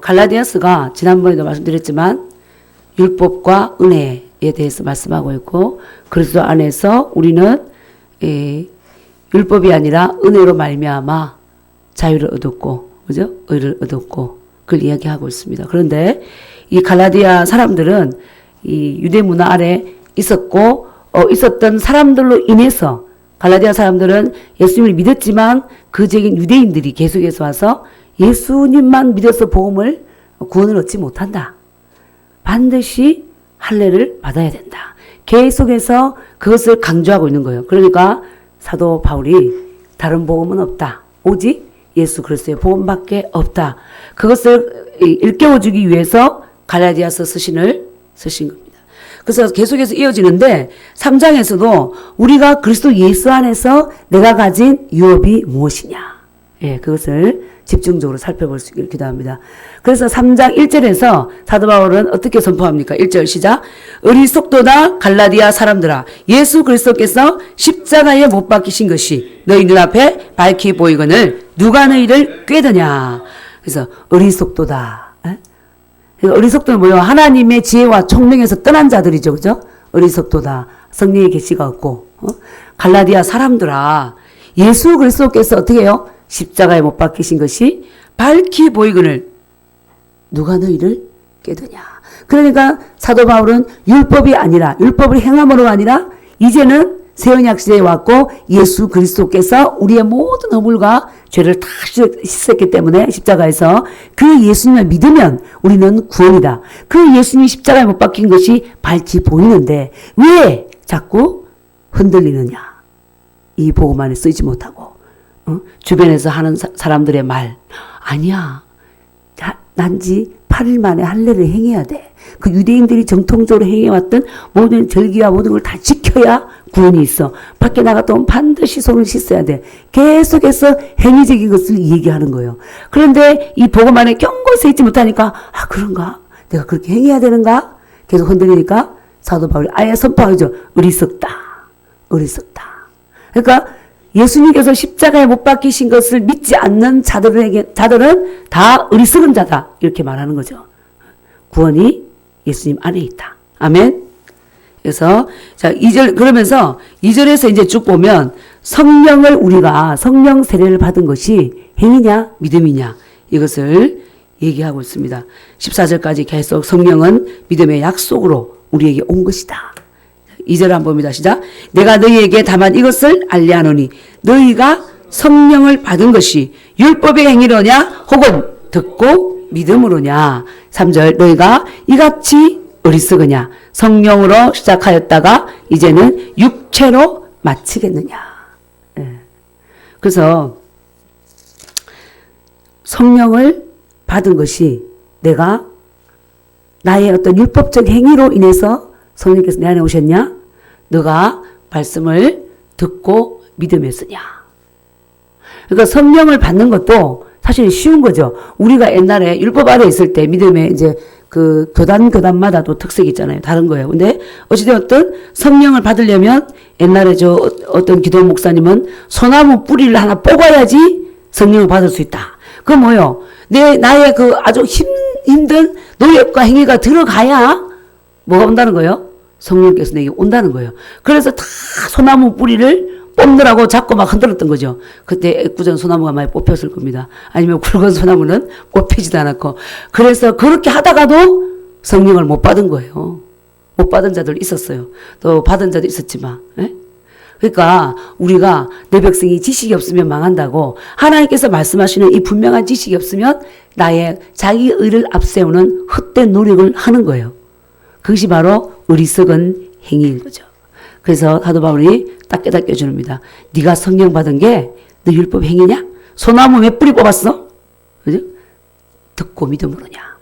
갈라디아서가 지난번에도 말씀드렸지만 율법과 은혜에 대해서 말씀하고 있고, 그리스도 안에서 우리는 율법이 아니라 은혜로 말미암아 자유를 얻었고, 그죠? 의를 얻었고, 그걸 이야기하고 있습니다. 그런데 이 갈라디아 사람들은 이 유대 문화 아래 있었고, 있었던 사람들로 인해서 갈라디아 사람들은 예수님을 믿었지만 그 지역인 유대인들이 계속해서 와서 예수님만 믿어서 구원을 얻지 못한다. 반드시 할례를 받아야 된다. 계속해서 그것을 강조하고 있는 거예요. 그러니까 사도 바울이 다른 복음은 없다. 오직 예수 그리스도의 복음밖에 없다. 그것을 일깨워주기 위해서 갈라디아서 쓰신 겁니다. 그래서 계속해서 이어지는데 3장에서도 우리가 그리스도 예수 안에서 내가 가진 유업이 무엇이냐. 예, 그것을 집중적으로 살펴볼 수 있기를 기도합니다. 그래서 3장 1절에서 사도 바울은 어떻게 선포합니까? 1절 시작. 어리석도다 갈라디아 사람들아, 예수 그리스도께서 십자가에 못 박히신 것이 너희 눈앞에 밝히 보이거늘 누가 너희를 꾀드냐. 그래서 어리석도다. 어리석도는 뭐예요? 하나님의 지혜와 총명에서 떠난 자들이죠. 그죠? 어리석도다. 성령의 계시가 없고. 갈라디아 사람들아, 예수 그리스도께서 어떻게 해요? 십자가에 못 박히신 것이 밝히 보이거늘 누가 너희를 깨드냐. 그러니까 사도 바울은 율법을 행함으로 아니라 이제는 새 언약 시대에 왔고 예수 그리스도께서 우리의 모든 허물과 죄를 다 씻었기 때문에 십자가에서 그 예수님을 믿으면 우리는 구원이다. 그 예수님이 십자가에 못 박힌 것이 밝히 보이는데 왜 자꾸 흔들리느냐. 이 복음 안에 쓰지 못하고 주변에서 하는 사람들의 말 아니야. 난지 8일 만에 할례를 행해야 돼. 그 유대인들이 정통적으로 행해왔던 모든 절기와 모든 걸 다 지켜야 구원이 있어. 밖에 나갔다 오면 반드시 손을 씻어야 돼. 계속해서 행위적인 것을 얘기하는 거예요. 그런데 이 복음 안에 경고해서 있지 못하니까 그런가? 내가 그렇게 행해야 되는가? 계속 흔들리니까 사도 바울이 아예 선포하죠. 어리석다. 그러니까 예수님께서 십자가에 못 박히신 것을 믿지 않는 자들은 다 어리석은 자다. 이렇게 말하는 거죠. 구원이 예수님 안에 있다. 아멘. 그래서 자 2절 그러면서 2절에서 이제 쭉 보면 우리가 성령 세례를 받은 것이 행위냐 믿음이냐 이것을 얘기하고 있습니다. 14절까지 계속 성령은 믿음의 약속으로 우리에게 온 것이다. 2절 한번 봅니다. 시작. 내가 너희에게 다만 이것을 알려하노니 너희가 성령을 받은 것이 율법의 행위로냐 혹은 듣고 믿음으로냐. 3절 너희가 이같이 어리석으냐. 성령으로 시작하였다가 이제는 육체로 마치겠느냐. 그래서 성령을 받은 것이 내가 나의 어떤 율법적 행위로 인해서 성령께서 내 안에 오셨냐? 너가 말씀을 듣고 믿음했으냐? 그러니까 성령을 받는 것도 사실 쉬운 거죠. 우리가 옛날에 율법 아래 있을 때 믿음에 이제 그 교단마다 또 특색이 있잖아요. 다른 거예요. 근데 어찌되었든 성령을 받으려면 옛날에 어떤 기도 목사님은 소나무 뿌리를 하나 뽑아야지 성령을 받을 수 있다. 그건 뭐예요? 나의 그 아주 힘든 노력과 행위가 들어가야 뭐가 온다는 거예요? 성령께서 내게 온다는 거예요. 그래서 다 소나무 뿌리를 뽑느라고 자꾸 막 흔들었던 거죠. 그때 애꿎은 소나무가 많이 뽑혔을 겁니다. 아니면 굵은 소나무는 뽑히지도 않았고. 그래서 그렇게 하다가도 성령을 못 받은 거예요. 못 받은 자들 있었어요. 또 받은 자도 있었지만. 그러니까 우리가 내 백성이 지식이 없으면 망한다고 하나님께서 말씀하시는 이 분명한 지식이 없으면 나의 자기 의를 앞세우는 헛된 노력을 하는 거예요. 그것이 바로 어리석은 행위인 거죠. 그래서 사도 바울이 딱 깨닫게 해줍니다. 네가 성령 받은 게 너 율법 행위냐? 소나무 몇 뿌리 뽑았어? 그죠? 듣고 믿음으로냐.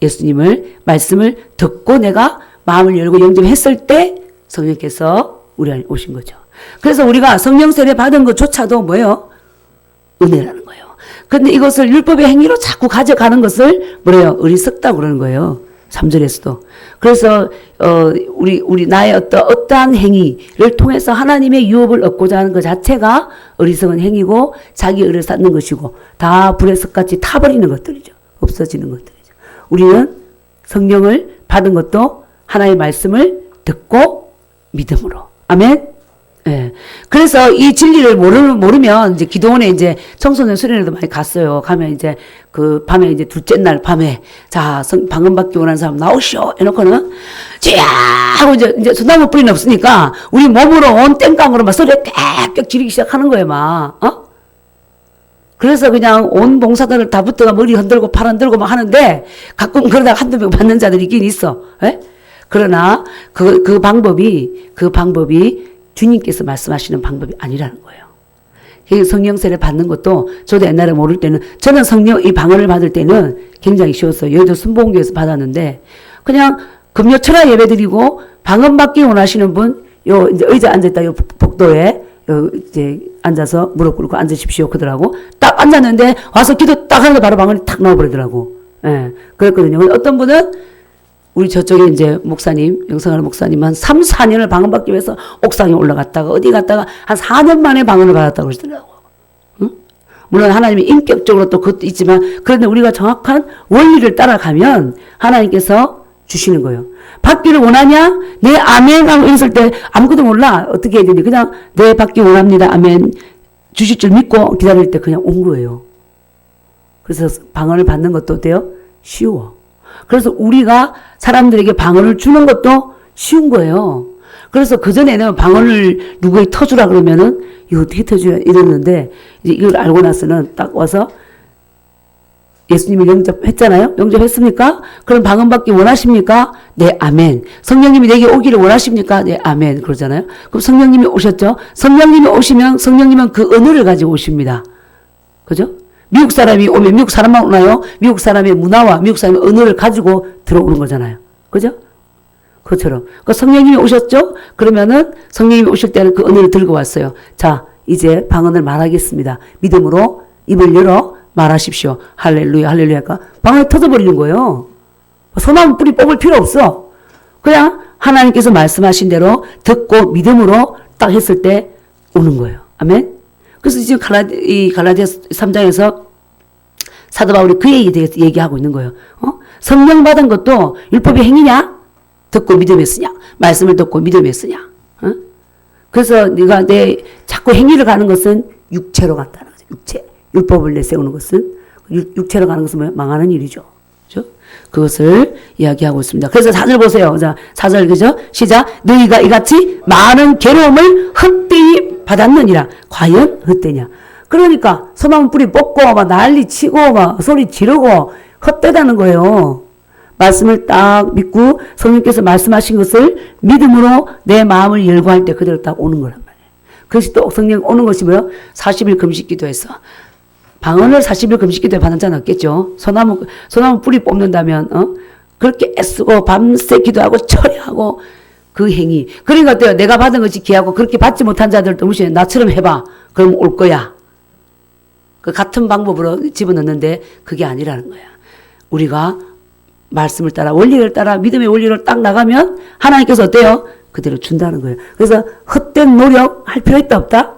예수님을 말씀을 듣고 내가 마음을 열고 영접했을 때 성령께서 우리 안에 오신 거죠. 그래서 우리가 성령 세례 받은 것조차도 뭐예요? 은혜라는 거예요. 그런데 이것을 율법의 행위로 자꾸 가져가는 것을 뭐래요? 어리석다고 그러는 거예요. 3절에서도. 그래서 우리 나의 어떠한 행위를 통해서 하나님의 유업을 얻고자 하는 것 자체가 어리석은 행위고 자기 의를 쌓는 것이고 다 불의 석같이 타버리는 것들이죠. 없어지는 것들이죠. 우리는 성령을 받은 것도 하나님의 말씀을 듣고 믿음으로. 아멘. 예. 그래서 이 진리를 모르면 이제 기도원에 이제 청소년 수련회도 많이 갔어요. 가면 이제 그 밤에 이제 둘째 날 밤에 자, 방언 받기 원하는 사람 나오시오. 해놓고는 쥐야! 하고 이제 소나무 뿌리는 없으니까 우리 몸으로 온 땡깡으로 막 소리를 꽥꽥 지르기 시작하는 거예요, 막. 어? 그래서 그냥 온 봉사들을 다 붙어가 머리 흔들고 팔 흔들고 막 하는데 가끔 그러다가 한두 명 받는 자들이 있긴 있어. 예? 그러나 그 방법이 주님께서 말씀하시는 방법이 아니라는 거예요. 성령세를 받는 것도 저도 옛날에 모를 때는 저는 이 방언을 받을 때는 굉장히 쉬웠어요. 여의도 순복음교에서 받았는데 그냥 금요 철야 예배 드리고 방언 받기 원하시는 분 요 이제 의자 앉았다 요 복도에 요 이제 앉아서 무릎 꿇고 앉으십시오 그러더라고. 딱 앉았는데 와서 기도 딱 하는데 바로 방언이 탁 나와버리더라고. 예, 그랬거든요. 어떤 분은 우리 저쪽에 이제 목사님, 영성하는 목사님 한 3, 4년을 방언 받기 위해서 옥상에 올라갔다가 어디 갔다가 한 4년 만에 방언을 받았다고 그러시더라고. 응? 물론 하나님이 인격적으로 또 그것도 있지만 그런데 우리가 정확한 원리를 따라가면 하나님께서 주시는 거예요. 받기를 원하냐? 네, 아멘 하고 있을 때 아무것도 몰라. 어떻게 해야 되는지 그냥 네, 받기 원합니다. 아멘. 주실 줄 믿고 기다릴 때 그냥 온 거예요. 그래서 방언을 받는 것도 어때요? 쉬워. 그래서 우리가 사람들에게 방언을 주는 것도 쉬운 거예요. 그래서 그전에는 방언을 누구에게 터주라 그러면은 이거 어떻게 터주냐 이랬는데 이제 이걸 알고 나서는 딱 와서 예수님이 영접했잖아요. 영접했습니까? 그럼 방언 받기 원하십니까? 네, 아멘. 성령님이 내게 오기를 원하십니까? 네, 아멘. 그러잖아요. 그럼 성령님이 오셨죠? 성령님이 오시면 성령님은 그 언어를 가지고 오십니다. 그죠? 미국 사람이 오면 미국 사람만 오나요? 미국 사람의 문화와 미국 사람의 언어를 가지고 들어오는 거잖아요. 그죠? 그것처럼. 그 성령님이 오셨죠? 그러면은 성령님이 오실 때는 그 언어를 들고 왔어요. 자, 이제 방언을 말하겠습니다. 믿음으로 입을 열어 말하십시오. 할렐루야, 할렐루야 할까? 방언이 터져버리는 거예요. 소나무 뿌리 뽑을 필요 없어. 그냥 하나님께서 말씀하신 대로 듣고 믿음으로 딱 했을 때 오는 거예요. 아멘? 그래서 지금 갈라디아 3장에서 사도 바울이 그 얘기에 대해서 얘기하고 있는 거예요. 성령 받은 것도 율법의 행위냐? 듣고 믿음에 쓰냐? 말씀을 듣고 믿음에 쓰냐? 그래서 네가 자꾸 행위를 가는 것은 육체로 간다는 거죠. 육체. 율법을 내세우는 것은 육체로 가는 것은 뭐예요? 망하는 일이죠. 그죠? 그것을 이야기하고 있습니다. 그래서 4절 보세요. 자, 4절 그죠? 시작. 너희가 이같이 많은 괴로움을 헛되이 받았느니라. 과연 헛되냐? 그러니까 소나무 뿌리 뽑고 막 난리 치고 막 소리 지르고 헛되다는 거예요. 말씀을 딱 믿고 성령께서 말씀하신 것을 믿음으로 내 마음을 열고 할 때 그대로 딱 오는 거란 말이에요. 그것이 또 성령 오는 것이 뭐예요? 40일 금식 기도에서 방언을 40일 금식 기도에 받는 자는 없겠죠. 소나무 뿌리 뽑는다면 그렇게 애쓰고 밤새 기도하고 처리하고 그 행위. 그러니까 어때요? 내가 받은 것이 귀하고 그렇게 받지 못한 자들도 무시해. 나처럼 해봐. 그럼 올 거야. 그 같은 방법으로 집어넣는데 그게 아니라는 거야. 우리가 말씀을 따라 원리를 따라 믿음의 원리를 딱 나가면 하나님께서 어때요? 그대로 준다는 거예요. 그래서 헛된 노력 할 필요 있다 없다?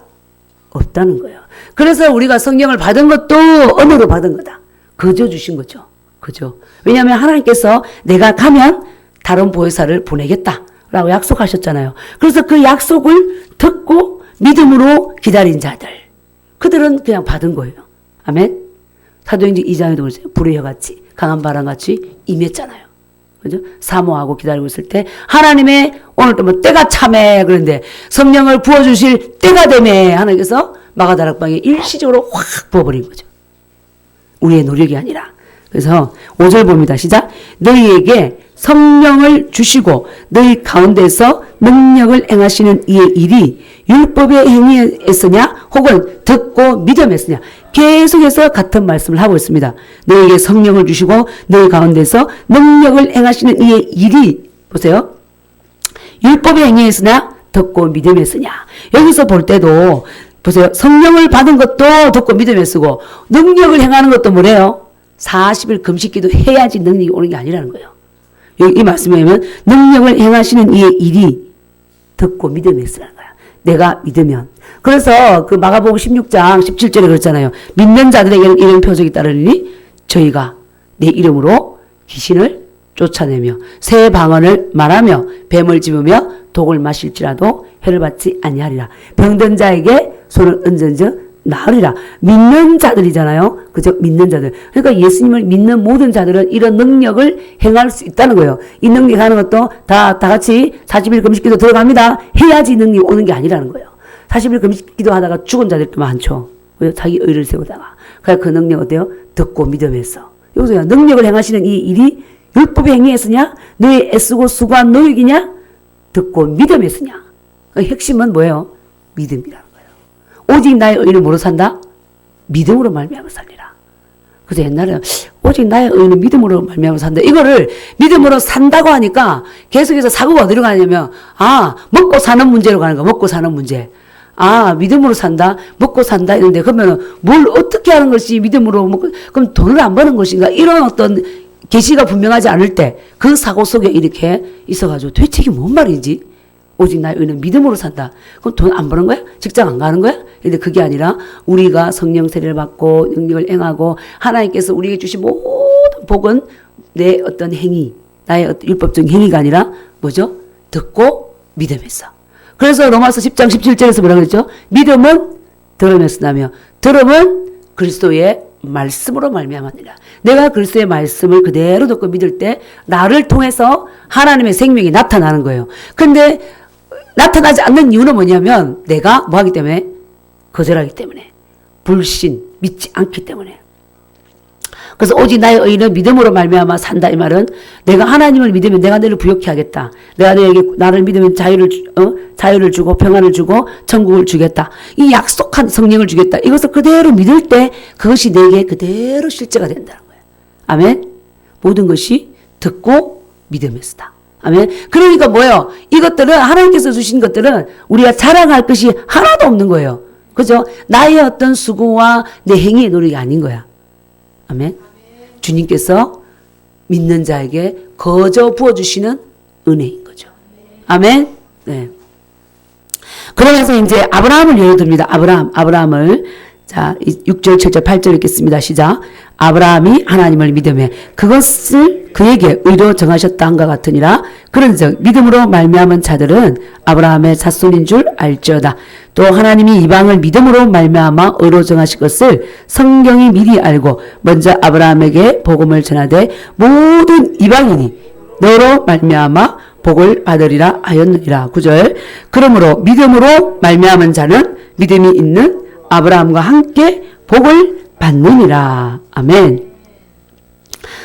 없다는 거예요. 그래서 우리가 성령을 받은 것도 언어로 받은 거다. 거저 주신 거죠. 그죠? 왜냐하면 하나님께서 내가 가면 다른 보혜사를 보내겠다라고 약속하셨잖아요. 그래서 그 약속을 듣고 믿음으로 기다린 자들. 그들은 그냥 받은 거예요. 아멘? 사도행전 2장에도 그랬어요. 불의 혀같이 강한 바람같이 임했잖아요. 그죠? 사모하고 기다리고 있을 때 하나님의 오늘 또 뭐 때가 참해 그런데 성령을 부어주실 때가 되매 하나님께서 마가다락방에 일시적으로 확 부어버린 거죠. 우리의 노력이 아니라. 그래서 5절 봅니다. 시작. 너희에게 성령을 주시고 너희 가운데서 능력을 행하시는 이의 일이 율법의 행위에서냐 혹은 듣고 믿음에서냐 계속해서 같은 말씀을 하고 있습니다. 너희에게 성령을 주시고 너희 가운데서 능력을 행하시는 이의 일이 보세요. 율법의 행위에서냐 듣고 믿음에 쓰냐. 여기서 볼 때도 보세요. 성령을 받은 것도 듣고 믿음에 쓰고 능력을 행하는 것도 뭐래요? 40일 금식기도 해야지 능력이 오는 게 아니라는 거예요. 여기 이 말씀에 보면 능력을 행하시는 이의 일이 듣고 믿음에 쓰라는 거야. 내가 믿으면. 그래서 그 마가복음 16장 17절에 그랬잖아요. 믿는 자들에게는 이런 표적이 따르니 저희가 내 이름으로 귀신을 쫓아내며 새 방언을 말하며 뱀을 집으며 독을 마실지라도 해를 받지 아니하리라. 병든 자에게 손을 얹은즉 나으리라. 믿는 자들이잖아요. 그죠? 믿는 자들. 그러니까 예수님을 믿는 모든 자들은 이런 능력을 행할 수 있다는 거예요. 이 능력 하는 것도 다 같이 40일 금식기도 들어갑니다. 해야지 능력이 오는 게 아니라는 거예요. 40일 금식기도 하다가 죽은 자들도 많죠. 자기 의를 세우다가. 그러니까 그 능력 어때요? 듣고 믿음에서. 여기서 능력을 행하시는 이 일이 율법의 행위에서냐? 너의 애쓰고 수고한 노력이냐? 듣고 믿음에서냐? 그 핵심은 뭐예요? 믿음이라는 거예요. 오직 나의 의는 뭐로 산다? 믿음으로 말미암아 살리라. 그래서 옛날에 오직 나의 의는 믿음으로 말미암아 산다. 이거를 믿음으로 산다고 하니까 계속해서 사고가 어디로 가냐면 먹고 사는 문제로 가는 거야. 먹고 사는 문제. 믿음으로 산다, 먹고 산다 이런데 그러면 뭘 어떻게 하는 것이 믿음으로 그럼 돈을 안 버는 것인가 이런 어떤 계시가 분명하지 않을 때 그 사고 속에 이렇게 있어가지고 도대체 이게 뭔 말인지 오직 나의 의는 믿음으로 산다. 그럼 돈 안 버는 거야? 직장 안 가는 거야? 근데 그게 아니라 우리가 성령 세례를 받고 능력을 행하고 하나님께서 우리에게 주신 모든 복은 내 어떤 행위, 나의 어떤 율법적인 행위가 아니라 뭐죠? 듣고 믿음에서. 그래서 로마서 10장 17절에서 뭐라 그랬죠? 믿음은 들음에서 나며 들음은 그리스도의 말씀으로 말미암았느니라. 내가 그리스도의 말씀을 그대로 듣고 믿을 때 나를 통해서 하나님의 생명이 나타나는 거예요. 근데 나타나지 않는 이유는 뭐냐면 내가 뭐 하기 때문에? 거절하기 때문에. 불신, 믿지 않기 때문에. 그래서 오직 나의 의는 믿음으로 말미암아 산다 이 말은 내가 하나님을 믿으면 내가 너를 부욕케 하겠다. 내가 너에게 나를 믿으면 자유를 주고 평안을 주고 천국을 주겠다. 이 약속한 성령을 주겠다. 이것을 그대로 믿을 때 그것이 내게 그대로 실제가 된다는 거예요. 아멘. 모든 것이 듣고 믿음에서다. 아멘. 그러니까 뭐예요? 이것들은 하나님께서 주신 것들은 우리가 자랑할 것이 하나도 없는 거예요. 그죠? 나의 어떤 수고와 내 행위의 노력이 아닌 거야. 아멘. 주님께서 믿는 자에게 거저 부어주시는 은혜인 거죠. 아멘. 네. 그러면서 이제 아브라함을 예로 듭니다. 아브라함을. 자, 6절, 7절, 8절 읽겠습니다. 시작. 아브라함이 하나님을 믿으며 그것을 그에게 의로 정하셨다 한과 같으니라. 그런즉 믿음으로 말미암은 자들은 아브라함의 자손인 줄 알지어다. 또 하나님이 이방을 믿음으로 말미암아 의로 정하실 것을 성경이 미리 알고 먼저 아브라함에게 복음을 전하되 모든 이방인이 너로 말미암아 복을 받으리라 하였느니라. 9절. 그러므로 믿음으로 말미암은 자는 믿음이 있는 아브라함과 함께 복을 받느니라. 아멘.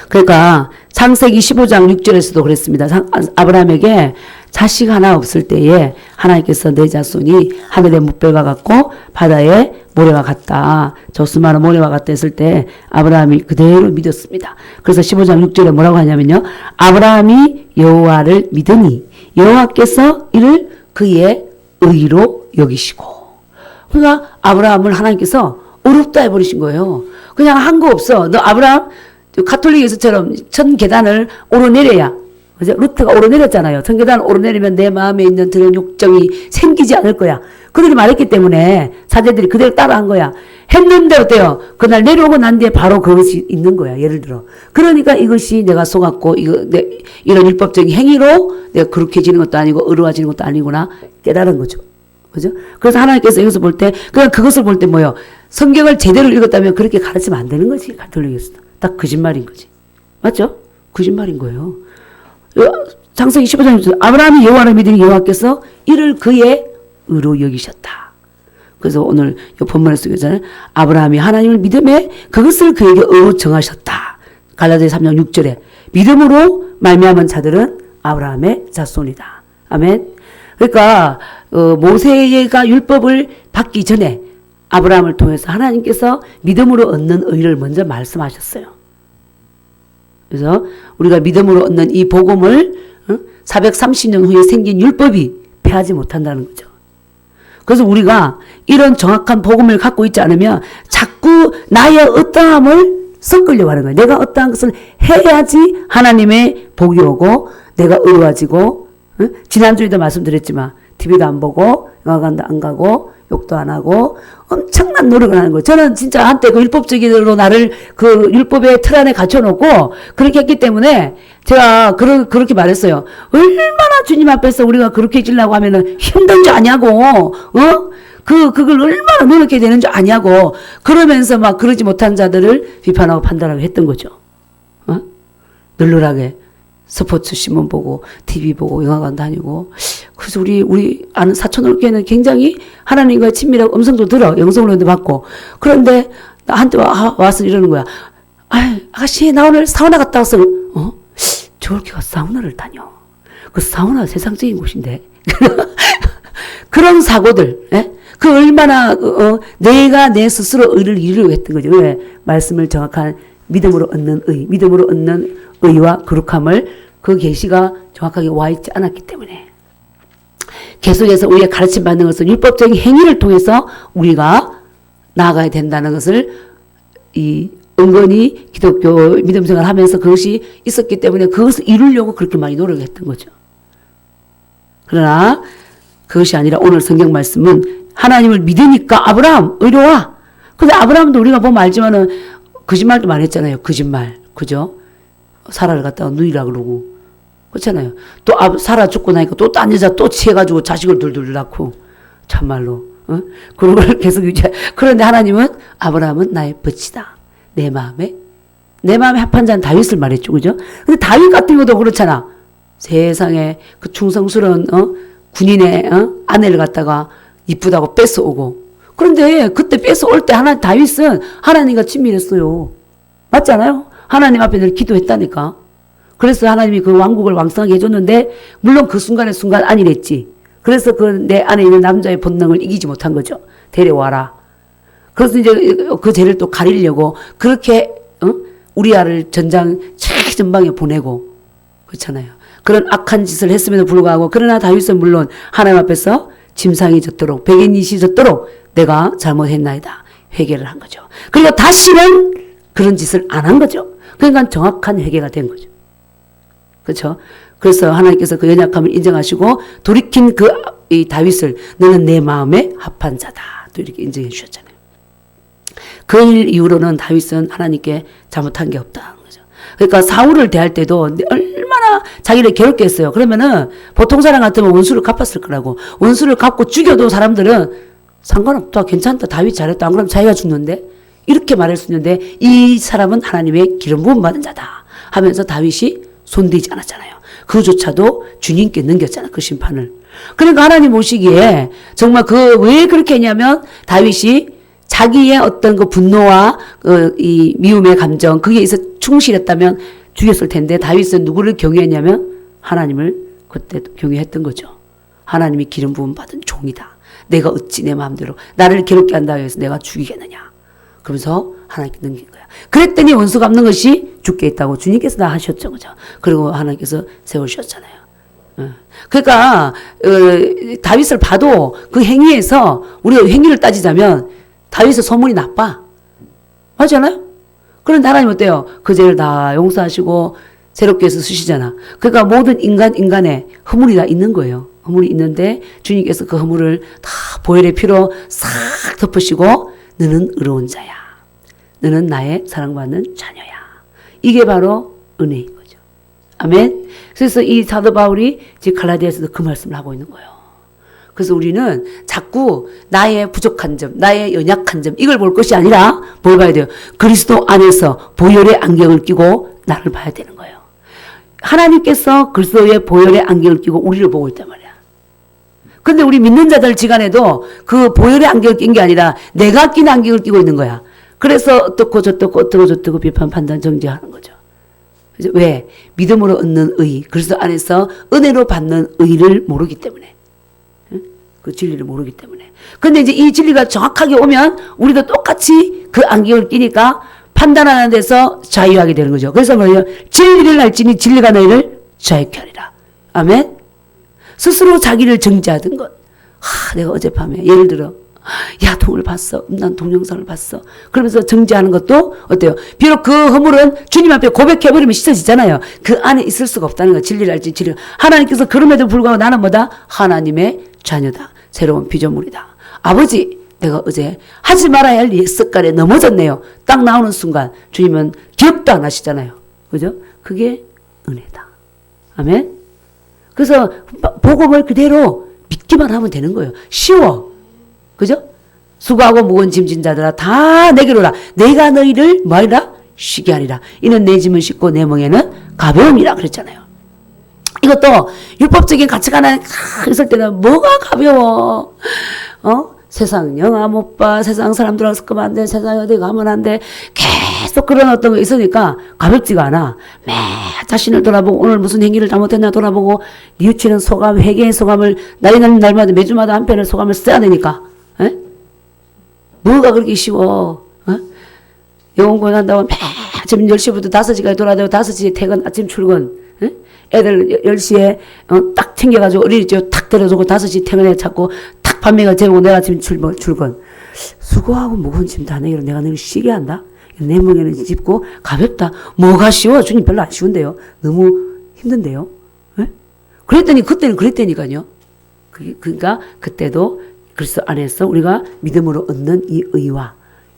그러니까 창세기 15장 6절에서도 그랬습니다. 아브라함에게 자식 하나 없을 때에 하나님께서 내 자손이 하늘의 뭇별과 같고 바다의 모래와 같다. 저 수많은 모래와 같다 했을 때 아브라함이 그대로 믿었습니다. 그래서 15장 6절에 뭐라고 하냐면요. 아브라함이 여호와를 믿으니 여호와께서 이를 그의 의로 여기시고. 그러니까 아브라함을 하나님께서 어렵다 해버리신 거예요. 그냥 한 거 없어. 너 아브라함 가톨릭에서처럼 천 계단을 오르내려야 그죠? 루트가 오르내렸잖아요. 천 계단을 오르내리면 내 마음에 있는 그런 욕정이 생기지 않을 거야. 그들이 말했기 때문에 사제들이 그대로 따라한 거야. 했는데 어때요? 그날 내려오고 난 뒤에 바로 그것이 있는 거야. 예를 들어. 그러니까 이것이 내가 속았고 이런 율법적인 행위로 내가 거룩해지는 것도 아니고 의로워지는 것도 아니구나 깨달은 거죠. 그죠? 그래서 하나님께서 이것을 볼 때 그냥 그것을 볼 때 뭐예요? 성경을 제대로 읽었다면 그렇게 가르치면 안 되는 거지. 가톨릭에서도. 딱 거짓말인 거지. 맞죠? 거짓말인 거예요. 창세기 15장 아브라함이 여호와를 믿으니 여호와께서 이를 그의 의로 여기셨다. 그래서 오늘 이 본문에 쓰기잖아요. 아브라함이 하나님을 믿음에 그것을 그에게 의로 정하셨다. 갈라디아 3장 6절에 믿음으로 말미암은 자들은 아브라함의 자손이다. 아멘. 그러니까 모세가 율법을 받기 전에 아브라함을 통해서 하나님께서 믿음으로 얻는 의를 먼저 말씀하셨어요. 그래서 우리가 믿음으로 얻는 이 복음을 430년 후에 생긴 율법이 패하지 못한다는 거죠. 그래서 우리가 이런 정확한 복음을 갖고 있지 않으면 자꾸 나의 어떠함을 섞으려고 하는 거예요. 내가 어떠한 것을 해야지 하나님의 복이 오고 내가 의로워지고 지난주에도 말씀드렸지만 TV도 안 보고 영화관도 안 가고 욕도 안 하고 엄청난 노력을 하는 거예요. 저는 진짜 한때 그 율법적으로 나를 그 율법의 틀 안에 갖춰놓고 그렇게 했기 때문에 제가 그렇게 말했어요. 얼마나 주님 앞에서 우리가 그렇게 해주려고 하면은 힘든 줄 아냐고, 그걸 얼마나 노력해야 되는 줄 아냐고, 그러면서 막 그러지 못한 자들을 비판하고 판단하고 했던 거죠. 널널하게. 스포츠 신문 보고, TV 보고, 영화관 다니고. 그래서 우리 아는 사촌올케는 굉장히 하나님과의 친밀하고 음성도 들어. 영성론도 받고. 그런데 나한테 와서 이러는 거야. 아가씨, 나 오늘 사우나 갔다 왔어. 저렇게가 사우나를 다녀. 그 사우나가 세상적인 곳인데. 그런 사고들, 예? 그 얼마나, 내가 내 스스로 의를 이루려고 했던 거죠. 왜? 말씀을 정확한 믿음으로 얻는 믿음으로 얻는 의와 거룩함을 그 계시가 정확하게 와 있지 않았기 때문에 계속해서 우리가 가르침 받는 것은 율법적인 행위를 통해서 우리가 나아가야 된다는 것을 은근히 기독교 믿음 생활을 하면서 그것이 있었기 때문에 그것을 이루려고 그렇게 많이 노력했던 거죠. 그러나 그것이 아니라 오늘 성경 말씀은 하나님을 믿으니까 아브라함 의로와. 근데 아브라함도 우리가 보면 알지만은 거짓말도 많이 했잖아요. 거짓말. 그죠? 사라를 갖다가 누이라 그러고. 그렇잖아요. 또 사라 죽고 나니까 또 딴 여자 또 취해가지고 자식을 둘둘 낳고. 참말로. 그런 걸 계속 유지해. 그런데 하나님은 아브라함은 나의 벗이다. 내 마음에 합한 자는 다윗을 말했죠. 그죠? 근데 다윗 같은 것도 그렇잖아. 세상에 그 충성스러운, 군인의, 아내를 갖다가 이쁘다고 뺏어오고. 그런데 그때 뺏어올 때 다윗은 하나님과 친밀했어요. 맞잖아요? 하나님 앞에 늘 기도했다니까. 그래서 하나님이 그 왕국을 왕성하게 해줬는데, 물론 그 순간 아니랬지. 그래서 내 안에 있는 남자의 본능을 이기지 못한 거죠. 데려와라. 그래서 이제 그 죄를 또 가리려고, 그렇게, 우리아를 전방에 보내고, 그렇잖아요. 그런 악한 짓을 했음에도 불구하고, 그러나 다윗은 물론 하나님 앞에서 짐상이 졌도록, 백인이 졌도록 내가 잘못했나이다. 회개를 한 거죠. 그리고 다시는 그런 짓을 안 한 거죠. 그러니까 정확한 회개가 된 거죠. 그렇죠? 그래서 하나님께서 그 연약함을 인정하시고 돌이킨 이 다윗을 너는 내 마음에 합한 자다. 또 이렇게 인정해 주셨잖아요. 그 일 이후로는 다윗은 하나님께 잘못한 게 없다. 거죠. 그러니까 사울을 대할 때도 얼마나 자기를 괴롭게 했어요. 그러면은 보통 사람 같으면 원수를 갚았을 거라고. 원수를 갚고 죽여도 사람들은 상관없다. 괜찮다. 다윗 잘했다. 안 그러면 자기가 죽는데? 이렇게 말할 수 있는데 이 사람은 하나님의 기름 부음 받은 자다 하면서 다윗이 손대지 않았잖아요. 그조차도 주님께 넘겼잖아. 그 심판을. 그러니까 하나님 보시기에 정말 왜 그렇게 했냐면 다윗이 자기의 어떤 그 분노와 이 미움의 감정 거기에 있어 충실했다면 죽였을 텐데 다윗은 누구를 경외했냐면 하나님을 그때 경외했던 거죠. 하나님이 기름 부음 받은 종이다. 내가 어찌 내 마음대로 나를 괴롭게 한다고 해서 내가 죽이겠느냐. 그러면서 하나님께 넘긴 거야. 그랬더니 원수 갚는 것이 주께 있다고 주님께서 다 하셨죠. 그죠? 그리고 하나님께서 세우셨잖아요. 그러니까 다윗을 봐도 그 행위에서 우리가 행위를 따지자면 다윗의 소문이 나빠. 맞잖아요? 그런데 하나님 어때요? 그 죄를 다 용서하시고 새롭게 해서 쓰시잖아. 그러니까 모든 인간의 허물이 다 있는 거예요. 허물이 있는데 주님께서 그 허물을 다 보혈의 피로 싹 덮으시고 너는 의로운 자야. 너는 나의 사랑받는 자녀야. 이게 바로 은혜인 거죠. 아멘. 그래서 이 사도 바울이 지금 갈라디아에서도 그 말씀을 하고 있는 거예요. 그래서 우리는 자꾸 나의 부족한 점, 나의 연약한 점 이걸 볼 것이 아니라 뭘 봐야 돼요? 그리스도 안에서 보혈의 안경을 끼고 나를 봐야 되는 거예요. 하나님께서 그리스도의 보혈의 안경을 끼고 우리를 보고 있단 말이야. 근데 우리 믿는 자들 지간에도 그 보혈의 안경을 낀 게 아니라 내가 낀 안경을 끼고 있는 거야. 그래서 어떻고 저떻고 비판, 판단, 정죄하는 거죠. 그래서 왜? 믿음으로 얻는 의, 그리스도 안에서 은혜로 받는 의를 모르기 때문에. 그 진리를 모르기 때문에. 근데 이제 이 진리가 정확하게 오면 우리도 똑같이 그 안경을 끼니까 판단하는 데서 자유하게 되는 거죠. 그래서 뭐예요? 진리를 알지니 진리가 너희를 자유케 하리라. 아멘? 스스로 자기를 정죄하던 것. 내가 어젯밤에 예를 들어 야동을 봤어. 난 동영상을 봤어. 그러면서 정죄하는 것도 어때요? 비록 그 허물은 주님 앞에 고백해버리면 씻어지잖아요. 그 안에 있을 수가 없다는 거야. 진리를 알지 진리. 하나님께서 그럼에도 불구하고 나는 뭐다? 하나님의 자녀다. 새로운 피조물이다. 아버지, 내가 어제 하지 말아야 할 옛 습관에 넘어졌네요. 딱 나오는 순간 주님은 기억도 안 하시잖아요. 그죠? 그게 은혜다. 아멘. 그래서 복음을 그대로 믿기만 하면 되는 거예요. 쉬워. 그죠? 수고하고 무거운 짐진 자들아 다 내게로 오라. 내가 너희를 뭐하리라? 쉬게 하리라. 이는 내 짐은 쉽고 내 멍에는 가벼움이라 그랬잖아요. 이것도 율법적인 가치가 하나 있을 때는 뭐가 가벼워? 세상 영화 못 봐. 세상 사람들하고 섞으면 안 돼. 세상에 어디 가면 안 돼. 계속 그런 어떤 거 있으니까 가볍지가 않아. 매 자신을 돌아보고 오늘 무슨 행위를 잘못했나 돌아보고 뉘우치는 소감, 회개의 소감을 날마다 매주마다 한 편을 소감을 써야 되니까. 에? 뭐가 그렇게 쉬워? 영혼구원 한다고 매 아침 10시부터 5시까지 돌아다니고 5시에 퇴근, 아침 출근. 에? 애들 10시에 딱 챙겨가지고 어린이집 탁 데려주고 5시 퇴근해 찾고 탁 판매가 재고 내가 아침 출근. 수고하고 무거운 짐 다 내기로 내가 너를 쉬게 한다? 내 멍에는 짚고 가볍다. 뭐가 쉬워? 주님 별로 안 쉬운데요. 너무 힘든데요. 에? 그랬더니 그때는 그랬다니까요. 그러니까 그때도 그리스도 안에서 우리가 믿음으로 얻는 이 의와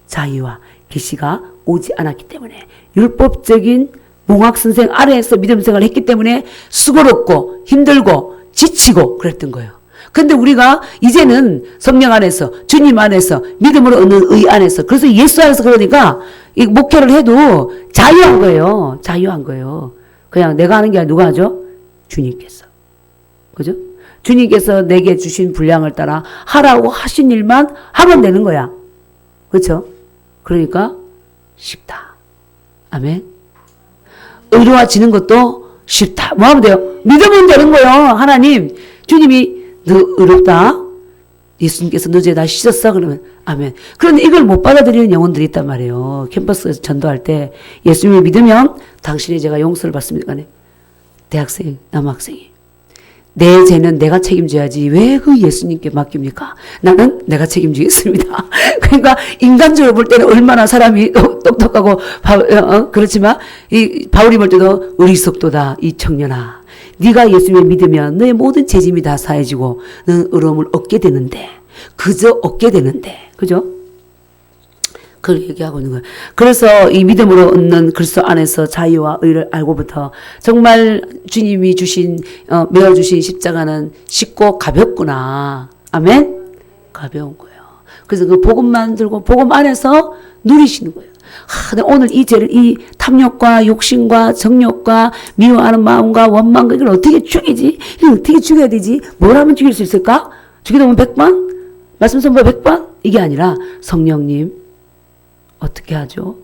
자유와 계시가 오지 않았기 때문에 율법적인 몽학선생 아래에서 믿음생활을 했기 때문에 수고롭고 힘들고 지치고 그랬던 거예요. 근데 우리가 이제는 성령 안에서 주님 안에서 믿음으로 얻는 의 안에서 그래서 예수 안에서 그러니까 이 목회를 해도 자유한 거예요. 자유한 거예요. 그냥 내가 하는 게 아니라 누가 하죠? 주님께서. 그죠? 주님께서 내게 주신 분량을 따라 하라고 하신 일만 하면 되는 거야. 그렇죠? 그러니까 쉽다. 아멘. 의로워지는 것도 쉽다. 뭐 하면 돼요? 믿으면 되는 거예요. 하나님, 주님이 너 의롭다. 예수님께서 너 죄 다 씻었어. 그러면 아멘. 그런데 이걸 못 받아들이는 영혼들이 있단 말이에요. 캠퍼스에서 전도할 때 예수님을 믿으면 당신의 죄가 용서를 받습니다. 대학생, 남학생이. 내 죄는 내가 책임져야지 왜 그 예수님께 맡깁니까? 나는 내가 책임지겠습니다. 그러니까 인간적으로 볼 때는 얼마나 사람이 똑똑하고 그렇지만 이 바울이 볼 때도 어리석도다 이 청년아. 네가 예수님을 믿으면 너의 모든 죄짐이 다 사해지고 너는 의로움을 얻게 되는데 그저 얻게 되는데 그죠? 그걸 얘기하고 있는 거예요. 그래서 이 믿음으로 얻는 그리스도 안에서 자유와 의를 알고부터 정말 주님이 주신 메어주신 십자가는 쉽고 가볍구나. 아멘? 가벼운 거예요. 그래서 그 복음만 들고 복음 안에서 누리시는 거예요. 오늘 이 죄를 이 탐욕과 욕심과 정욕과 미워하는 마음과 원망과 이걸 어떻게 죽이지? 이걸 어떻게 죽여야 되지? 뭘 하면 죽일 수 있을까? 죽이다 보면 100번? 말씀 선포 100번? 이게 아니라 성령님 어떻게 하죠?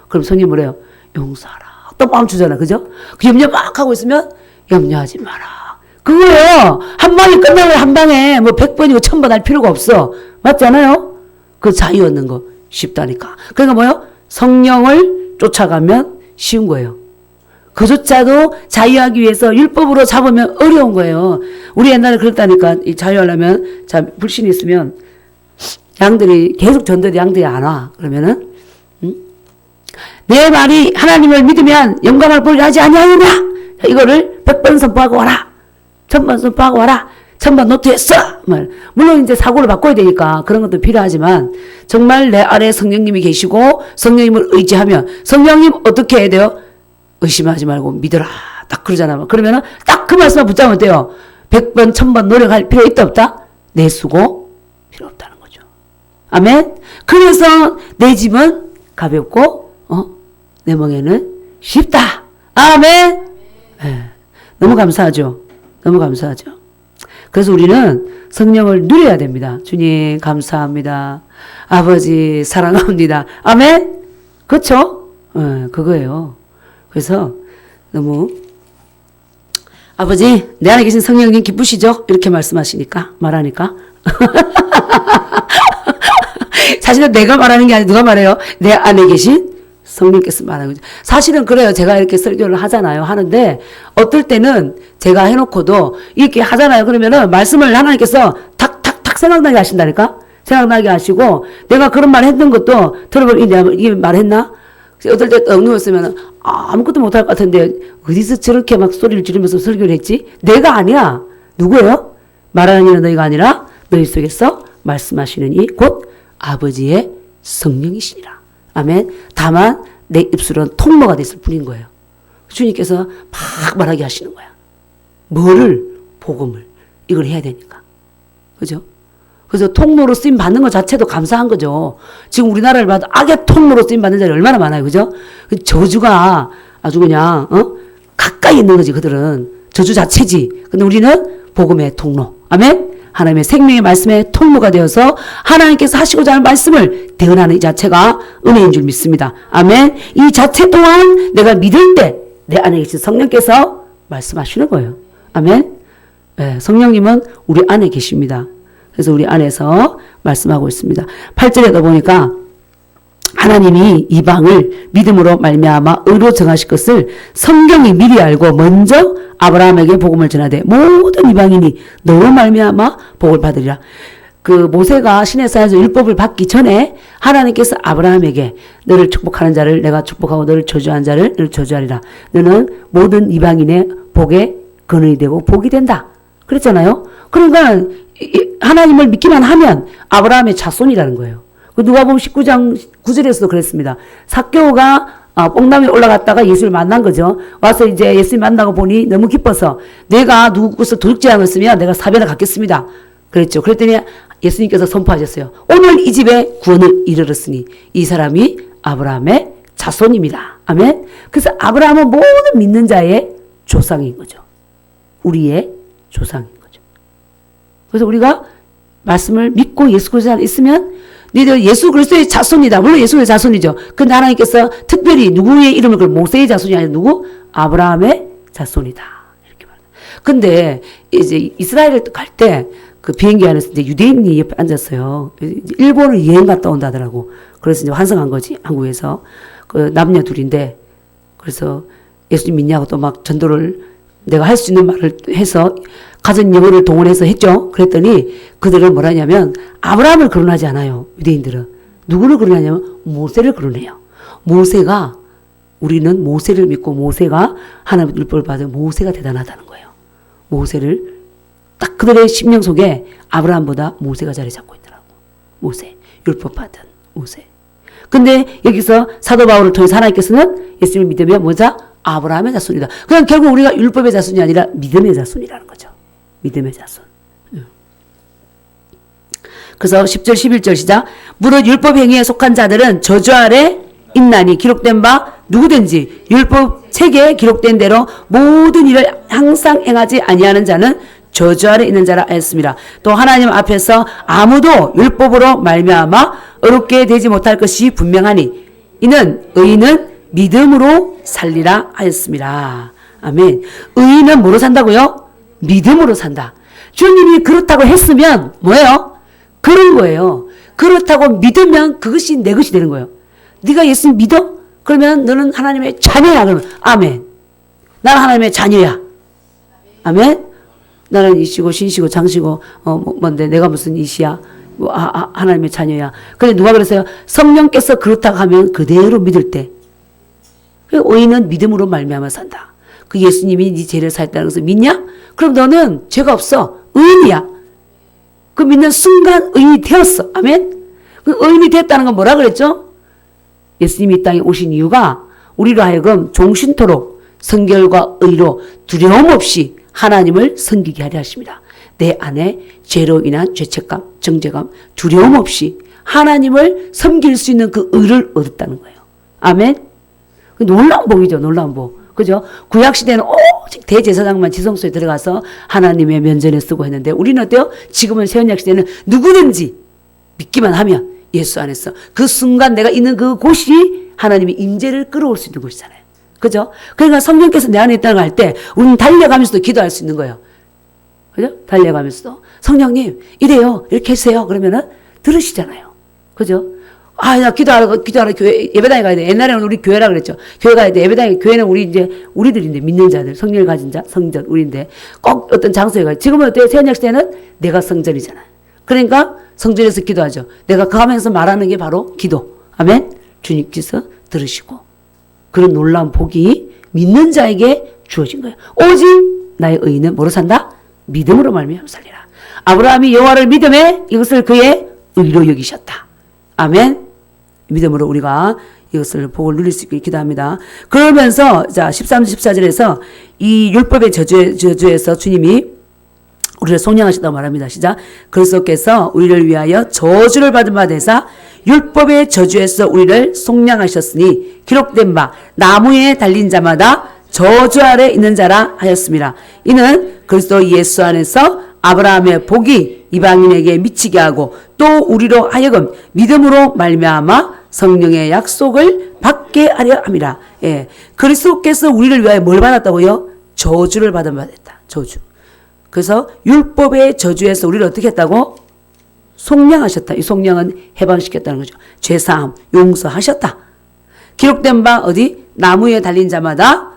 그럼 성령 뭐래요? 용서하라. 또 멈추잖아. 그죠? 그 염려 막 하고 있으면 염려하지 마라. 그거예요. 한 방에 끝나면 한 방에 뭐 100번이고 1000번 할 필요가 없어. 맞잖아요? 그 자유 얻는 거 쉽다니까. 그러니까 뭐요? 성령을 쫓아가면 쉬운 거예요. 그조차도 자유하기 위해서 율법으로 잡으면 어려운 거예요. 우리 옛날에 그랬다니까. 이 자유하려면 자 불신이 있으면 양들이 계속 전도해도 양들이 안 와. 그러면은 내 말이 하나님을 믿으면 영광을 보리라 하지 아니하느냐. 이거를 100번 선포하고 와라. 1000번 선포하고 와라. 1000번 노트했어. 물론 이제 사고를 바꿔야 되니까 그런 것도 필요하지만 정말 내 아래에 성령님이 계시고 성령님을 의지하면 성령님 어떻게 해야 돼요? 의심하지 말고 믿어라. 딱 그러잖아. 그러면은 딱 그 말씀만 붙잡으면 돼요. 100번 1000번 노력할 필요 있다 없다? 내 수고 필요 없다는 거죠. 아멘. 그래서 내 집은 가볍고 내 멍에는 쉽다. 아멘. 네. 너무 감사하죠. 너무 감사하죠. 그래서 우리는 성령을 누려야 됩니다. 주님 감사합니다. 아버지 사랑합니다. 아멘. 그렇죠? 네, 그거예요. 그래서 너무 아버지 내 안에 계신 성령님 기쁘시죠? 이렇게 말하니까 사실은 내가 말하는 게 아니라 누가 말해요? 내 안에 계신 성령께서 말하는 거죠. 사실은 그래요. 제가 이렇게 설교를 하잖아요. 하는데 어떨 때는 제가 해놓고도 이렇게 하잖아요. 그러면은 말씀을 하나님께서 탁탁탁 생각나게 하신다니까. 생각나게 하시고 내가 그런 말 했던 것도 들어보니 내가 이게 말했나? 어떨 때 떡 누웠으면 아무것도 못할 것 같은데 어디서 저렇게 막 소리를 지르면서 설교를 했지? 내가 아니야. 누구예요? 말하는 이는 너희가 아니라 너희 속에서 말씀하시는 이 곧 아버지의 성령이시니라. 아멘. 다만 내 입술은 통로가 됐을 뿐인 거예요. 주님께서 막 말하게 하시는 거야. 뭐를? 복음을. 이걸 해야 되니까. 그죠? 그래서 통로로 쓰임 받는 것 자체도 감사한 거죠. 지금 우리나라를 봐도 악의 통로로 쓰임 받는 자리 얼마나 많아요. 그죠? 저주가 아주 그냥, 가까이 있는 거지, 그들은. 저주 자체지. 근데 우리는 복음의 통로. 아멘? 하나님의 생명의 말씀의 통로가 되어서 하나님께서 하시고자 하는 말씀을 대언하는 이 자체가 은혜인 줄 믿습니다. 아멘? 이 자체 또한 내가 믿을 때 내 안에 계신 성령께서 말씀하시는 거예요. 아멘? 네, 성령님은 우리 안에 계십니다. 그래서 우리 안에서 말씀하고 있습니다. 8절에도 보니까 하나님이 이방을 믿음으로 말미암아 의로 정하실 것을 성경이 미리 알고 먼저 아브라함에게 복음을 전하되 모든 이방인이 너로 말미암아 복을 받으리라. 그 모세가 시내산에서 율법을 받기 전에 하나님께서 아브라함에게 너를 축복하는 자를 내가 축복하고 너를 저주하는 자를 너를 저주하리라. 너는 모든 이방인의 복의 근원이 되고 복이 된다. 그랬잖아요. 그러니까 하나님을 믿기만 하면 아브라함의 자손이라는 거예요. 누가복음 19장 9절에서도 그랬습니다. 삭개오가 뽕나무에 올라갔다가 예수를 만난 거죠. 와서 이제 예수를 만나고 보니 너무 기뻐서 내가 누구 것을 도둑질 않았으면 내가 사변을 갖겠습니다. 그랬죠. 그랬더니 예수님께서 선포하셨어요. 오늘 이 집에 구원을 이르렀으니 이 사람이 아브라함의 자손입니다. 아멘. 그래서 아브라함은 모든 믿는 자의 조상인 거죠. 우리의 조상인 거죠. 그래서 우리가 말씀을 믿고 예수 그리스도 안에 있으면 너희들 예수 그리스도의 자손이다. 물론 예수 그리스도의 자손이죠. 근데 하나님께서 특별히 누구의 이름을 모세의 자손이 아니라 누구? 아브라함의 자손이다. 이렇게 말합니다. 근데 이제 이스라엘을 갈 때 그 비행기 안에서 이제 유대인이 옆에 앉았어요. 일본을 여행 갔다 온다더라고. 그래서 이제 환승한 거지, 한국에서. 그 남녀 둘인데, 그래서 예수님 믿냐고 또 막 전도를 내가 할 수 있는 말을 해서 가진 영혼을 동원해서 했죠. 그랬더니 그들은 뭐라 하냐면 아브라함을 거론하지 않아요. 유대인들은. 누구를 거론하냐면 모세를 거론해요. 모세가 우리는 모세를 믿고 모세가 하나님의 율법을 받은 모세가 대단하다는 거예요. 모세를 딱 그들의 심령 속에 아브라함보다 모세가 자리 잡고 있더라고. 모세. 율법 받은 모세. 근데 여기서 사도 바울을 통해서 하나님께서는 예수님을 믿으면 뭐자? 아브라함의 자손이다. 그냥 결국 우리가 율법의 자손이 아니라 믿음의 자손이라는 거죠. 믿음의 자손. 그래서 10절 11절 시작. 무릇 율법 행위에 속한 자들은 저주 아래 있나니 기록된 바 누구든지 율법 책에 기록된 대로 모든 일을 항상 행하지 아니하는 자는 저주 아래 있는 자라 하였습니다. 또 하나님 앞에서 아무도 율법으로 말미암아 어렵게 되지 못할 것이 분명하니 이는 의인은 믿음으로 살리라 하였습니다. 아멘. 의인은 뭐로 산다고요? 믿음으로 산다. 주님이 그렇다고 했으면 뭐예요? 그런 거예요. 그렇다고 믿으면 그것이 내 것이 되는 거예요. 네가 예수님 믿어? 그러면 너는 하나님의 자녀야. 그러면 아멘. 나는 하나님의 자녀야. 아멘. 나는 이시고 신시고 장시고 뭔데 내가 무슨 이시야? 하나님의 자녀야. 근데 누가 그랬어요? 성령께서 그렇다고 하면 그대로 믿을 때 의인은 믿음으로 말미암아 산다. 그 예수님이 네 죄를 사했다는 것을 믿냐? 그럼 너는 죄가 없어. 의인이야. 그 믿는 순간 의인이 되었어. 아멘? 그 의인이 됐다는 건 뭐라 그랬죠? 예수님이 이 땅에 오신 이유가 우리로 하여금 종신토록 성결과 의로 두려움 없이 하나님을 섬기게 하려 하십니다. 내 안에 죄로 인한 죄책감, 정죄감, 두려움 없이 하나님을 섬길 수 있는 그 의를 얻었다는 거예요. 아멘? 놀라운 복이죠. 놀라운 복. 그죠? 구약시대는 오직 대제사장만 지성소에 들어가서 하나님의 면전에 쓰고 했는데 우리는 어때요? 지금은 새언약시대는 누구든지 믿기만 하면 예수 안에서 그 순간 내가 있는 그 곳이 하나님의 임재를 끌어올 수 있는 곳이잖아요. 그죠? 그러니까 성령께서 내 안에 있다는 걸 할 때 우리는 달려가면서도 기도할 수 있는 거예요. 그죠? 달려가면서도 성령님 이래요. 이렇게 해주세요. 그러면은 들으시잖아요. 그죠? 나 기도하러 교회 예배당에 가야 돼. 옛날에는 우리 교회라 그랬죠. 교회 가야 돼. 예배당에 교회는 우리들인데 믿는 자들, 성령을 가진 자, 성전 우리인데 꼭 어떤 장소에 가요. 지금은 어때요? 새언약 시대는 내가 성전이잖아요. 그러니까 성전에서 기도하죠. 내가 가면서 말하는 게 바로 기도. 아멘. 주님께서 들으시고 그런 놀라운 복이 믿는 자에게 주어진 거예요. 오직 나의 의인은 뭐로 산다? 믿음으로 말미암아 살리라. 아브라함이 여호와를 믿음에 이것을 그의 의로 여기셨다. 아멘. 믿음으로 우리가 이것을 복을 누릴 수 있게 기도합니다. 그러면서 자 13절 14절에서 이 율법의 저주에서 주님이 우리를 속량하셨다고 말합니다. 시작. 그리스도께서 우리를 위하여 저주를 받은 바 되사 율법의 저주에서 우리를 속량하셨으니 기록된 바 나무에 달린 자마다 저주 아래 있는 자라 하였습니다. 이는 그리스도 예수 안에서 아브라함의 복이 이방인에게 미치게 하고 또 우리로 하여금 믿음으로 말미암아 성령의 약속을 받게 하려 함이라. 예. 그리스도께서 우리를 위하여 뭘 받았다고요? 저주를 받은 바 됐다. 저주. 그래서 율법의 저주에서 우리를 어떻게 했다고? 속량하셨다. 이 속량은 해방시켰다는 거죠. 죄사함, 용서하셨다. 기록된 바 어디? 나무에 달린 자마다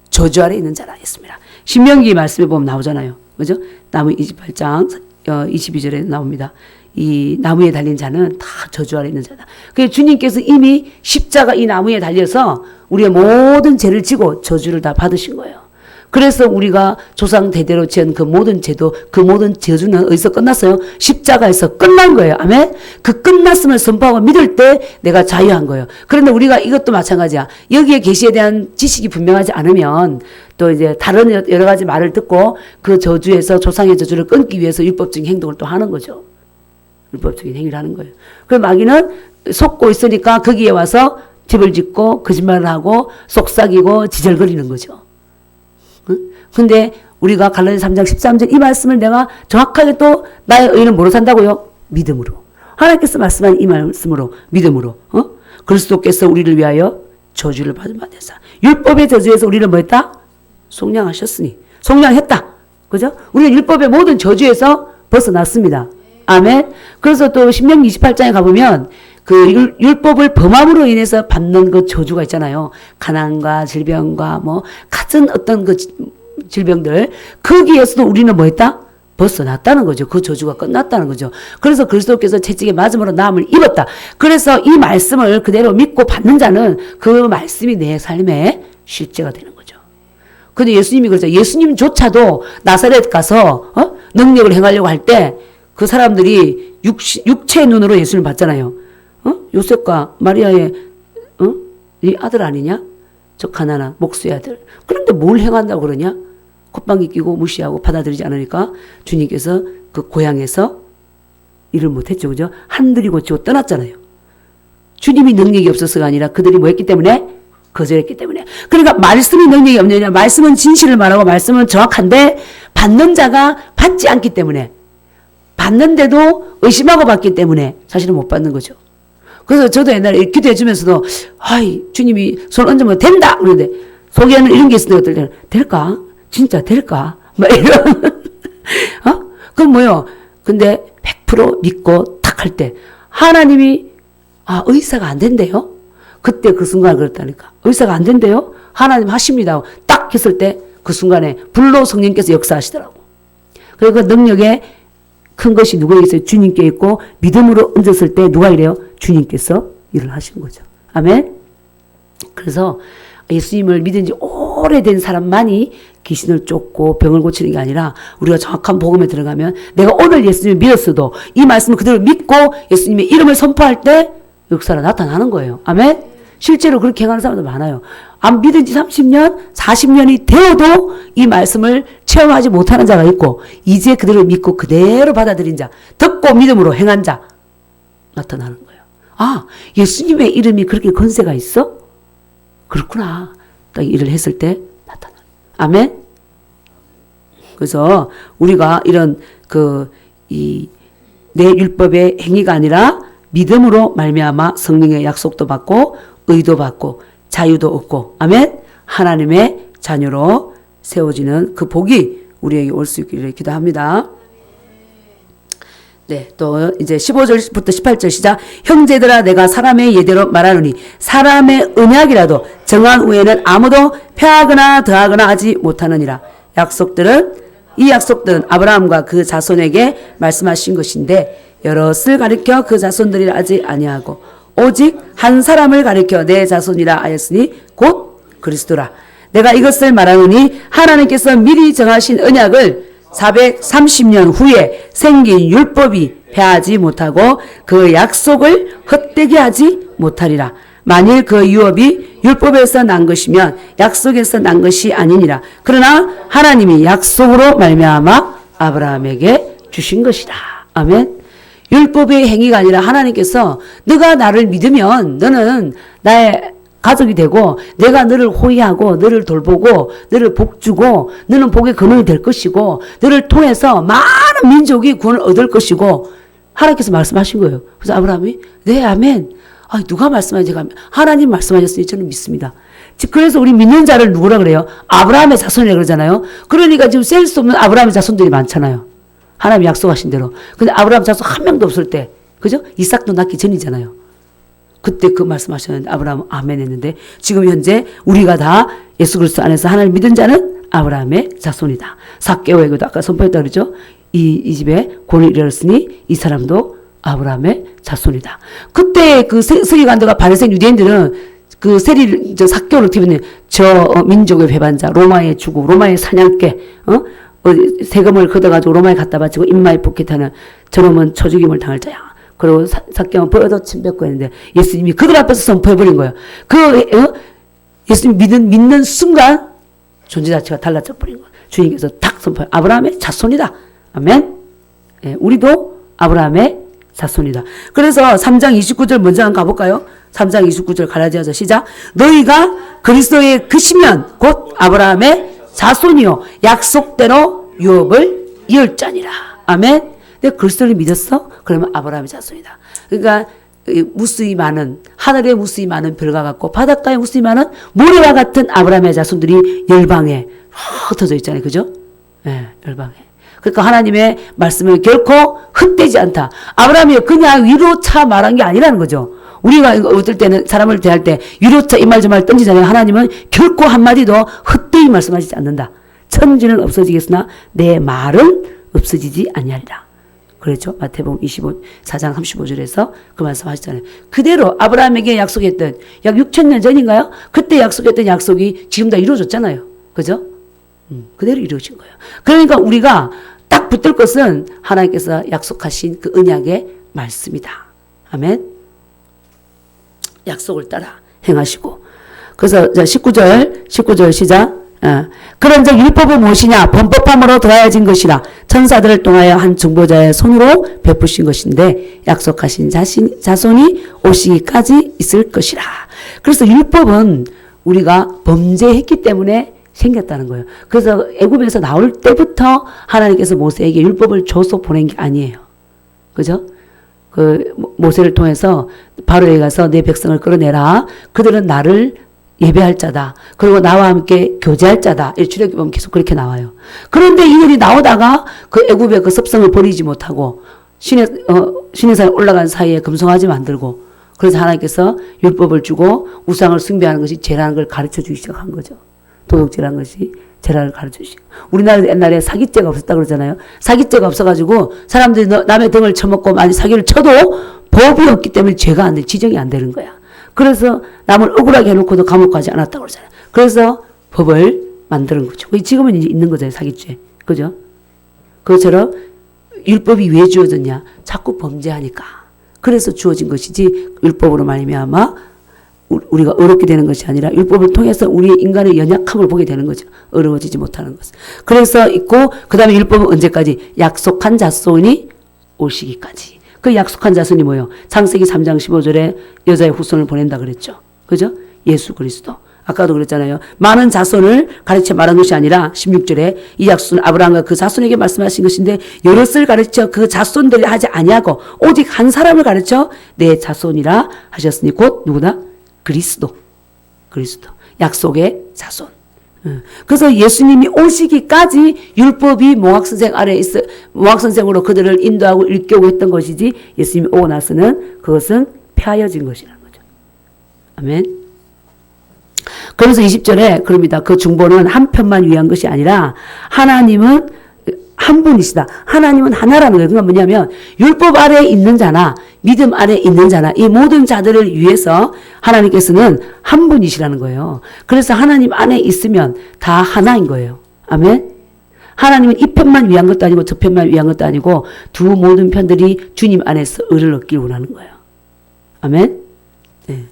저주 아래 있는 자라 했습니다. 신명기 말씀에 보면 나오잖아요. 그죠? 나무 28장 22절에 나옵니다. 이 나무에 달린 자는 다 저주 아래 있는 자다. 그래서 주님께서 이미 십자가 이 나무에 달려서 우리의 모든 죄를 지고 저주를 다 받으신 거예요. 그래서 우리가 조상 대대로 지은 그 모든 죄도 그 모든 저주는 어디서 끝났어요? 십자가에서 끝난 거예요. 아멘. 그 끝났음을 선포하고 믿을 때 내가 자유한 거예요. 그런데 우리가 이것도 마찬가지야. 여기에 계시에 대한 지식이 분명하지 않으면 또 이제 다른 여러 가지 말을 듣고 그 저주에서 조상의 저주를 끊기 위해서 율법적인 행동을 또 하는 거죠. 율법적인 행위를 하는 거예요. 그 마귀는 속고 있으니까 거기에 와서 집을 짓고 거짓말을 하고 속삭이고 지절거리는 거죠. 근데 우리가 갈라디아 3장 13절 이 말씀을 내가 정확하게 또 나의 의는 뭐로 산다고요? 믿음으로. 하나님께서 말씀한 이 말씀으로 믿음으로. 그리스도께서 우리를 위하여 저주를 받은 바 되사 율법의 저주에서 우리를 뭐 했다? 속량하셨으니. 속량했다. 그죠? 우리는 율법의 모든 저주에서 벗어났습니다. 아멘. 그래서 또 신명기 28장에 가보면 그 율법을 범함으로 인해서 받는 그 저주가 있잖아요. 가난과 질병과 뭐 같은 어떤 그 질병들 거기에서도 우리는 뭐 했다? 벗어났다는 거죠. 그 저주가 끝났다는 거죠. 그래서 그리스도께서 채찍에 맞음으로 나음을 입었다. 그래서 이 말씀을 그대로 믿고 받는 자는 그 말씀이 내 삶에 실제가 되는 거죠. 근데 예수님이 그러죠. 예수님조차도 나사렛 가서 능력을 행하려고 할 때 그 사람들이 육체의 눈으로 예수님을 봤잖아요. 요셉과 마리아의 네 아들 아니냐? 저 가난한 목수의 아들. 그런데 뭘 행한다고 그러냐? 콧방귀 끼고 무시하고 받아들이지 않으니까 주님께서 그 고향에서 일을 못했죠. 그죠? 한들이 고치고 떠났잖아요. 주님이 능력이 없어서가 아니라 그들이 뭐 했기 때문에? 거절했기 때문에. 그러니까 말씀이 능력이 없느냐? 말씀은 진실을 말하고 말씀은 정확한데 받는 자가 받지 않기 때문에 받는데도 의심하고 받기 때문에 사실은 못 받는 거죠. 그래서 저도 옛날에 기도해 주면서도 아이 주님이 손 얹으면 된다 그러는데 속에는 이런 게 있을 때가 될까? 진짜 될까? 막 이런 그럼 뭐요? 근데 100% 믿고 탁 할 때 하나님이 의사가 안 된대요? 그때 그 순간 그랬다니까. 의사가 안 된대요? 하나님 하십니다. 딱 했을 때 그 순간에 불로 성령께서 역사하시더라고. 그리고 그 능력에 큰 것이 누구에게 있어요? 주님께 있고 믿음으로 얹었을 때 누가 이래요? 주님께서 일을 하시는 거죠. 아멘. 그래서 예수님을 믿은 지 오래된 사람만이 귀신을 쫓고 병을 고치는 게 아니라 우리가 정확한 복음에 들어가면 내가 오늘 예수님을 믿었어도 이 말씀을 그대로 믿고 예수님의 이름을 선포할 때 역사가 나타나는 거예요. 아멘. 실제로 그렇게 행하는 사람도 많아요. 안 믿은 지 30년, 40년이 되어도 이 말씀을 체험하지 못하는 자가 있고 이제 그대로 믿고 그대로 받아들인 자, 듣고 믿음으로 행한 자 나타나는 거예요. 예수님의 이름이 그렇게 권세가 있어? 그렇구나. 딱 일을 했을 때 나타나요. 아멘. 그래서 우리가 이런 내 율법의 행위가 아니라 믿음으로 말미암아 성령의 약속도 받고 의도 받고 자유도 얻고 아멘. 하나님의 자녀로 세워지는 그 복이 우리에게 올 수 있기를 기도합니다. 네, 또 이제 15절부터 18절 시작. 형제들아 내가 사람의 예대로 말하노니 사람의 언약이라도 정한 후에는 아무도 폐하거나 더하거나 하지 못하느니라. 이 약속들은 아브라함과 그 자손에게 말씀하신 것인데 여럿을 가리켜 그 자손들이라 하지 아니하고 오직 한 사람을 가리켜 내 자손이라 하였으니 곧 그리스도라. 내가 이것을 말하노니 하나님께서 미리 정하신 언약을 430년 후에 생긴 율법이 패하지 못하고 그 약속을 헛되게 하지 못하리라. 만일 그 유업이 율법에서 난 것이면 약속에서 난 것이 아니니라. 그러나 하나님이 약속으로 말미암아 아브라함에게 주신 것이다. 아멘. 율법의 행위가 아니라 하나님께서 너가 나를 믿으면 너는 나의 가족이 되고 내가 너를 호위하고 너를 돌보고 너를 복주고 너는 복의 근원이 될 것이고 너를 통해서 많은 민족이 구원을 얻을 것이고 하나님께서 말씀하신 거예요. 그래서 아브라함이 네 아멘. 아, 누가 말씀하지? 하나님 말씀하셨으니 저는 믿습니다. 그래서 우리 믿는 자를 누구라 그래요? 아브라함의 자손이라고 그러잖아요. 그러니까 지금 셀 수 없는 아브라함의 자손들이 많잖아요. 하나님이 약속하신 대로. 근데 아브라함 자손 한 명도 없을 때, 그죠? 이삭도 낳기 전이잖아요. 그때 그 말씀하셨는데 아브라함은 아멘 했는데 지금 현재 우리가 다 예수 그리스도 안에서 하나님 믿은 자는 아브라함의 자손이다. 삭개오 애고도 아까 선포했다 그러죠? 이 집에 권을 이르렀으니 이 사람도 아브라함의 자손이다. 그때 그 서기관들과 바리새인 유대인들은 그 세리를 삭개오를 어떻게 보면 민족의 배반자, 로마의 주고 로마의 사냥개, 세금을 걷어가지고 로마에 갖다 바치고 입마에 복귀하는 저놈은 초죽임을 당할 자야. 그리고 삭개오는 벌어도 침뱉고 했는데 예수님이 그들 앞에서 선포해버린 거예요. 예수님 믿는 순간 존재 자체가 달라져 버린 거예요. 주님께서 탁 선포해. 아브라함의 자손이다. 아멘. 예, 우리도 아브라함의 자손이다. 그래서 3장 29절 먼저 한번 가볼까요? 3장 29절 갈라디아서 시작. 너희가 그리스도의 크시면 곧 아브라함의 자손이요 약속대로 유업을 이을 자니라. 아멘. 근데 그리스도를 믿었어? 그러면 아브라함의 자손이다. 그러니까 무수히 많은 하늘에 무수히 많은 별과 같고 바닷가에 무수히 많은 모래와 같은 아브라함의 자손들이 열방에 흩어져 있잖아요. 그죠? 네, 열방에. 그러니까 하나님의 말씀은 결코 헛되지 않다. 아브라함이 그냥 위로차 말한 게 아니라는 거죠. 우리가 어떨 때는 사람을 대할 때 위로차 이 말 저 말 던지잖아요. 하나님은 결코 한마디도 헛되이 말씀하시지 않는다. 천지는 없어지겠으나 내 말은 없어지지 아니하리라. 그렇죠? 마태복음 4장 35절에서 그 말씀 하시잖아요. 그대로 아브라함에게 약속했던 약 6,000년 전인가요? 그때 약속했던 약속이 지금 다 이루어졌잖아요. 그죠? 그대로 이루어진 거예요. 그러니까 우리가 딱 붙들 것은 하나님께서 약속하신 그 언약의 말씀이다. 아멘. 약속을 따라 행하시고. 그래서 19절 시작. 그런즉 율법은 무엇이냐? 범법함으로 더하여진 것이라 천사들을 통하여 한 중보자의 손으로 베푸신 것인데 약속하신 자손이 오시기까지 있을 것이라. 그래서 율법은 우리가 범죄했기 때문에 생겼다는 거예요. 그래서 애굽에서 나올 때부터 하나님께서 모세에게 율법을 줘서 보낸 게 아니에요. 그죠? 그 모세를 통해서 바로에 가서 내 백성을 끌어내라. 그들은 나를 예배할 자다. 그리고 나와 함께 교제할 자다. 출애굽기 보면 계속 그렇게 나와요. 그런데 이들이 나오다가 그 애굽의 그 습성을 버리지 못하고 신의 산에 올라간 사이에 금송아지 만들고 그래서 하나님께서 율법을 주고 우상을 숭배하는 것이 죄라는 걸 가르쳐 주기 시작한 거죠. 도덕죄라는 것이 죄라를 가르쳐 주시고. 우리나라도 옛날에 사기죄가 없었다 그러잖아요. 사기죄가 없어가지고 사람들이 남의 등을 쳐먹고 많이 사기를 쳐도 법이 없기 때문에 죄가 안 돼. 지정이 안 되는 거야. 그래서 남을 억울하게 해놓고도 감옥 가지 않았다고 그러잖아요. 그래서 법을 만드는 거죠. 지금은 이제 있는 거잖아요. 사기죄. 그죠? 그것처럼 율법이 왜 주어졌냐? 자꾸 범죄하니까. 그래서 주어진 것이지 율법으로 말미암아 우리가 어렵게 되는 것이 아니라 율법을 통해서 우리의 인간의 연약함을 보게 되는 거죠. 어려워지지 못하는 것. 그래서 있고 그 다음에 율법은 언제까지? 약속한 자손이 오시기까지. 그 약속한 자손이 뭐예요? 창세기 3장 15절에 여자의 후손을 보낸다 그랬죠. 그죠? 예수 그리스도. 아까도 그랬잖아요. 많은 자손을 가르쳐 말한 것이 아니라 16절에 이 약속은 아브라함과 그 자손에게 말씀하신 것인데 여럿을 가르쳐 그 자손들이 하지 아니하고 오직 한 사람을 가르쳐 내 자손이라 하셨으니 곧 누구다? 그리스도. 약속의 자손. 그래서 예수님이 오시기까지 율법이 모학선생 아래에 있어, 모학선생으로 그들을 인도하고 일깨우고 했던 것이지 예수님이 오고 나서는 그것은 폐하여진 것이라는 거죠. 아멘. 그래서 20절에 그럽니다. 그 중보는 한 편만 위한 것이 아니라 하나님은 한 분이시다. 하나님은 하나라는 거예요. 그건 뭐냐면 율법 아래에 있는 자나 믿음 아래에 있는 자나 이 모든 자들을 위해서 하나님께서는 한 분이시라는 거예요. 그래서 하나님 안에 있으면 다 하나인 거예요. 아멘. 하나님은 이 편만 위한 것도 아니고 저 편만 위한 것도 아니고 두 모든 편들이 주님 안에서 의를 얻기를 원하는 거예요. 아멘. 네.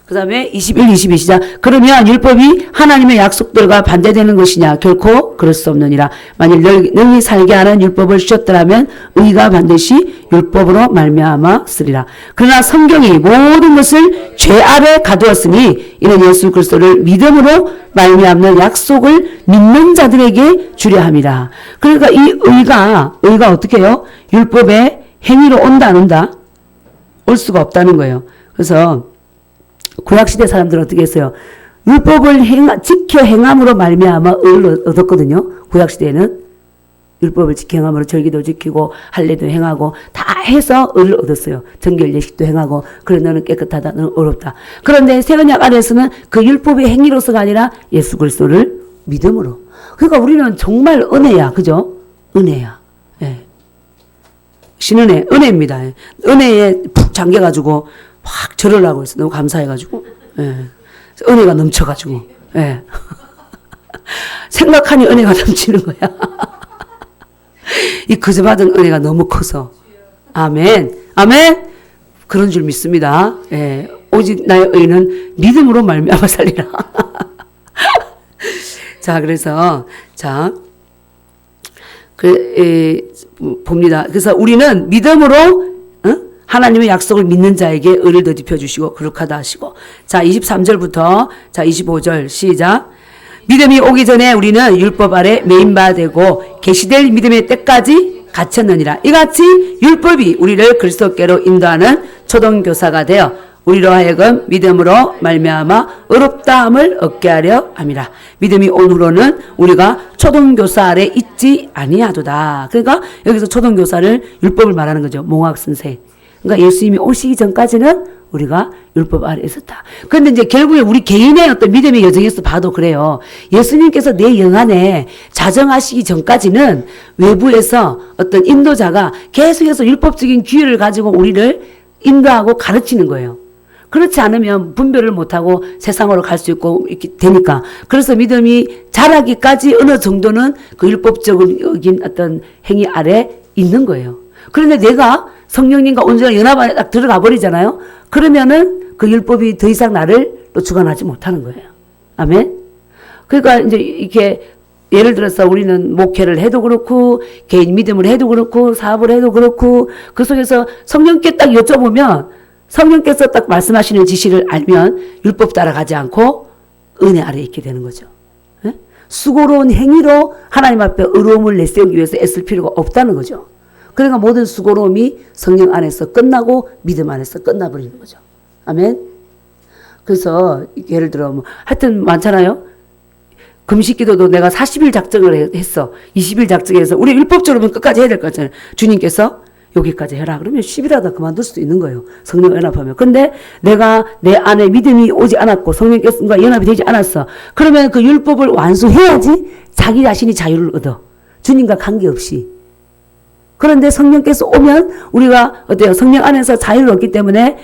그 다음에 21, 22 시작. 그러면 율법이 하나님의 약속들과 반대되는 것이냐? 결코 그럴 수 없느니라. 만일 너희 살게 하는 율법을 주셨더라면 의가 반드시 율법으로 말미암아 쓰리라. 그러나 성경이 모든 것을 죄 아래 가두었으니 이는 예수 그리스도를 믿음으로 말미암는 약속을 믿는 자들에게 주려 함이라. 그러니까 이 의가 어떻게 해요? 율법의 행위로 온다 안 온다? 올 수가 없다는 거예요. 그래서 구약시대 사람들은 어떻게 했어요? 율법을 지켜 행함으로 말미암아 의를 얻었거든요. 구약시대에는 율법을 지켜 행함으로 절기도 지키고 할례도 행하고 다 해서 의를 얻었어요. 정결 예식도 행하고 그래 너는 깨끗하다 너는 어렵다. 그런데 새언약 안에서는 그 율법의 행위로서가 아니라 예수 그리스도를 믿음으로. 그러니까 우리는 정말 은혜야. 그죠? 은혜야. 예. 신은혜, 은혜입니다. 은혜에 푹 잠겨가지고 확 절을 하고 있어. 너무 감사해가지고. 예. 은혜가 넘쳐가지고. 예. 생각하니 은혜가 넘치는 거야. 이 그저 받은 은혜가 너무 커서. 아멘. 아멘. 그런 줄 믿습니다. 예. 오직 나의 의는 믿음으로 말미암아 살리라. 자, 그래서 봅니다. 그래서 우리는 믿음으로 하나님의 약속을 믿는 자에게 의를 더딥혀 주시고 거룩하다 하시고. 자, 23절부터 25절 시작. 믿음이 오기 전에 우리는 율법 아래 매인 바 되고 계시될 믿음의 때까지 갇혔느니라. 이같이 율법이 우리를 그리스도께로 인도하는 초등교사가 되어 우리로 하여금 믿음으로 말미암아 의롭다함을 얻게 하려 함이라. 믿음이 온 후로는 우리가 초등교사 아래 있지 아니하도다. 그러니까 여기서 초등교사를 율법을 말하는 거죠. 몽학선생. 그러니까 예수님이 오시기 전까지는 우리가 율법 아래 있었다. 그런데 이제 결국에 우리 개인의 어떤 믿음의 여정에서 봐도 그래요. 예수님께서 내 영 안에 자정하시기 전까지는 외부에서 어떤 인도자가 계속해서 율법적인 기회를 가지고 우리를 인도하고 가르치는 거예요. 그렇지 않으면 분별을 못하고 세상으로 갈 수 있고 이렇게 되니까. 그래서 믿음이 자라기까지 어느 정도는 그 율법적인 어떤 행위 아래 있는 거예요. 그런데 내가 성령님과 온전한 연합 안에 딱 들어가 버리잖아요. 그러면은 그 율법이 더 이상 나를 주관하지 못하는 거예요. 아멘. 그러니까 이제 이렇게 예를 들어서 우리는 목회를 해도 그렇고 개인 믿음을 해도 그렇고 사업을 해도 그렇고 그 속에서 성령께 딱 여쭤보면 성령께서 딱 말씀하시는 지시를 알면 율법 따라가지 않고 은혜 아래 있게 되는 거죠. 네? 수고로운 행위로 하나님 앞에 의로움을 내세우기 위해서 애쓸 필요가 없다는 거죠. 그러니까 모든 수고로움이 성령 안에서 끝나고 믿음 안에서 끝나버리는 거죠. 아멘. 그래서 예를 들어 뭐 하여튼 많잖아요. 금식기도도 내가 40일 작정을 했어. 20일 작정해서 우리 율법적으로 끝까지 해야 될 거 같잖아요. 주님께서 여기까지 해라. 그러면 10일 하다 그만둘 수도 있는 거예요. 성령 연합하면. 근데 내가 내 안에 믿음이 오지 않았고 성령께서과 연합이 되지 않았어. 그러면 그 율법을 완수해야지 자기 자신이 자유를 얻어. 주님과 관계없이. 그런데 성령께서 오면 우리가 어때요? 성령 안에서 자유를 얻기 때문에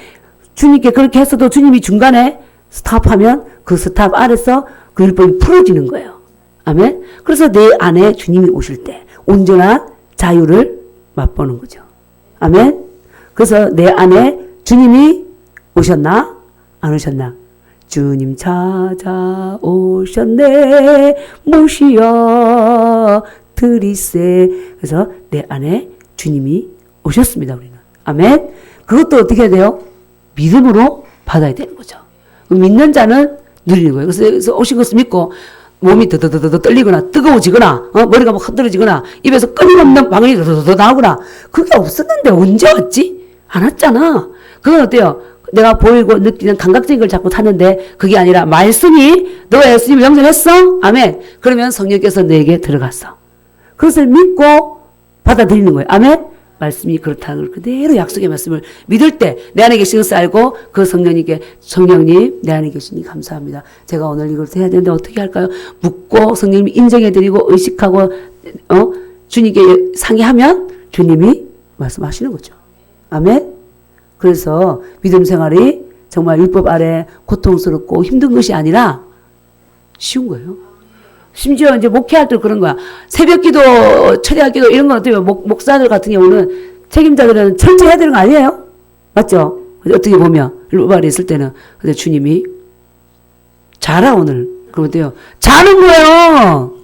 주님께 그렇게 했어도 주님이 중간에 스탑하면 그 스탑 안에서 그 율법이 풀어지는 거예요. 아멘. 그래서 내 안에 주님이 오실 때 온전한 자유를 맛보는 거죠. 아멘. 그래서 내 안에 주님이 오셨나? 안 오셨나? 주님 찾아오셨네 모시어 드리세. 그래서 내 안에 주님이 오셨습니다. 우리는. 아멘. 그것도 어떻게 해야 돼요? 믿음으로 받아야 되는 거죠. 믿는 자는 누리는 거예요. 그래서 오신 것을 믿고 몸이 더더더더 떨리거나 뜨거워지거나 머리가 막 흔들어지거나 입에서 끊임없는 방언이 더더더 나오거나 그게 없었는데 언제 왔지? 안 왔잖아. 그건 어때요? 내가 보이고 느끼는 감각적인 걸 자꾸 타는데 그게 아니라 말씀이 너가 예수님을 영접했어? 아멘. 그러면 성령께서 너에게 들어갔어. 그것을 믿고 받아들이는 거예요. 아멘. 말씀이 그렇다는 걸 그대로 약속의 말씀을 믿을 때 내 안에 계신 것을 알고 그 성령님께 성령님 내 안에 계시니 감사합니다. 제가 오늘 이걸 해야 되는데 어떻게 할까요? 묻고 성령님이 인정해드리고 의식하고 주님께 상의하면 주님이 말씀하시는 거죠. 아멘. 그래서 믿음 생활이 정말 율법 아래 고통스럽고 힘든 것이 아니라 쉬운 거예요. 심지어 이제 목회할 때 그런 거야. 새벽 기도, 철야 기도 이런 건 어떻게 목사들 같은 경우는 책임자들은 철저해야 되는 거 아니에요? 맞죠? 어떻게 보면 율법아래 있을 때는 근데 주님이 자라 오늘 그러면 돼요. 자는 거예요.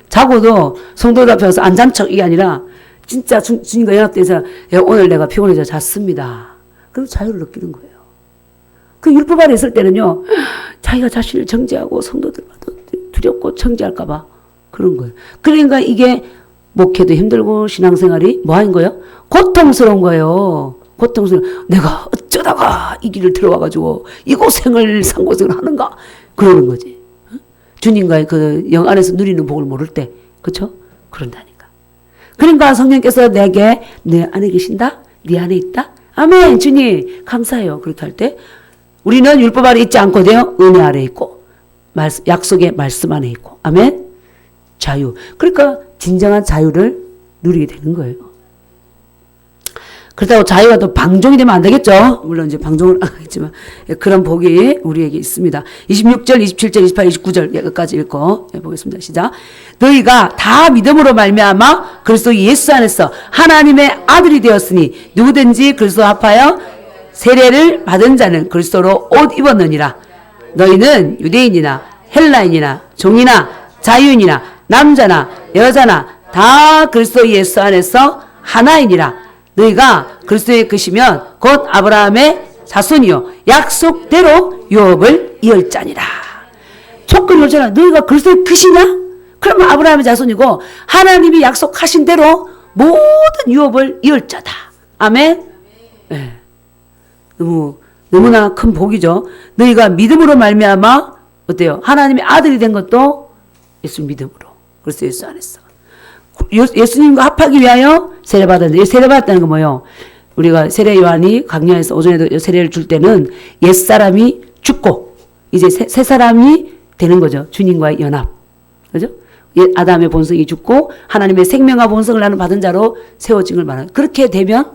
자고도 성도들 앞에 서안 잔 척 이게 아니라 진짜 주님과 연합돼서 오늘 내가 피곤해서 잤습니다. 그럼 자유를 느끼는 거예요. 그 율법 아래 있을 때는요. 자기가 자신을 정죄하고 성도들과도 두렵고 정죄할까 봐 그런 거예요. 그러니까 이게 목회도 힘들고 신앙생활이 뭐 하는 거예요? 고통스러운 거예요. 고통스러운 내가 어쩌다가 이 길을 들어와가지고 이 고생을 산고생을 하는가 그러는 거지. 주님과의 그 영 안에서 누리는 복을 모를 때 그렇죠? 그런다니까. 그러니까 성령께서 내게 내 안에 계신다? 네 안에 있다? 아멘. 주님 감사해요. 그렇게 할 때 우리는 율법 아래 있지 않거든요. 은혜 아래 있고 약속의 말씀 안에 있고 아멘. 자유. 그러니까 진정한 자유를 누리게 되는 거예요. 그렇다고 자유가 또 방종이 되면 안 되겠죠. 물론 이제 방종을 안 하겠지만 그런 복이 우리에게 있습니다. 26절, 27절, 28, 29절 여기까지 읽고 보겠습니다. 시작. 너희가 다 믿음으로 말미암아 그리스도 예수 안에서 하나님의 아들이 되었으니 누구든지 그리스도 합하여 세례를 받은 자는 그리스도로 옷 입었느니라. 너희는 유대인이나 헬라인이나 종이나 자유인이나 남자나 여자나 다 그리스도 예수 안에서 하나이니라. 너희가 그리스도의 것이면 곧 아브라함의 자손이요 약속대로 유업을 이을 자니라. 조건이 오잖아. 너희가 그리스도의 것이냐? 그러면 아브라함의 자손이고 하나님이 약속하신 대로 모든 유업을 이을 자다. 아멘. 네. 너무나 큰 복이죠. 너희가 믿음으로 말미암아 어때요? 하나님의 아들이 된 것도 예수 믿음으로 그리스도 예수 안에서 예수님과 합하기 위하여 세례받았는데 세례받았다는 건 뭐예요? 우리가 세례 요한이 강야에서 오전에도 세례를 줄 때는 옛사람이 죽고 이제 새 사람이 되는 거죠. 주님과의 연합. 그죠? 아담의 본성이 죽고 하나님의 생명과 본성을 나는 받은 자로 세워진 걸 말하는. 그렇게 되면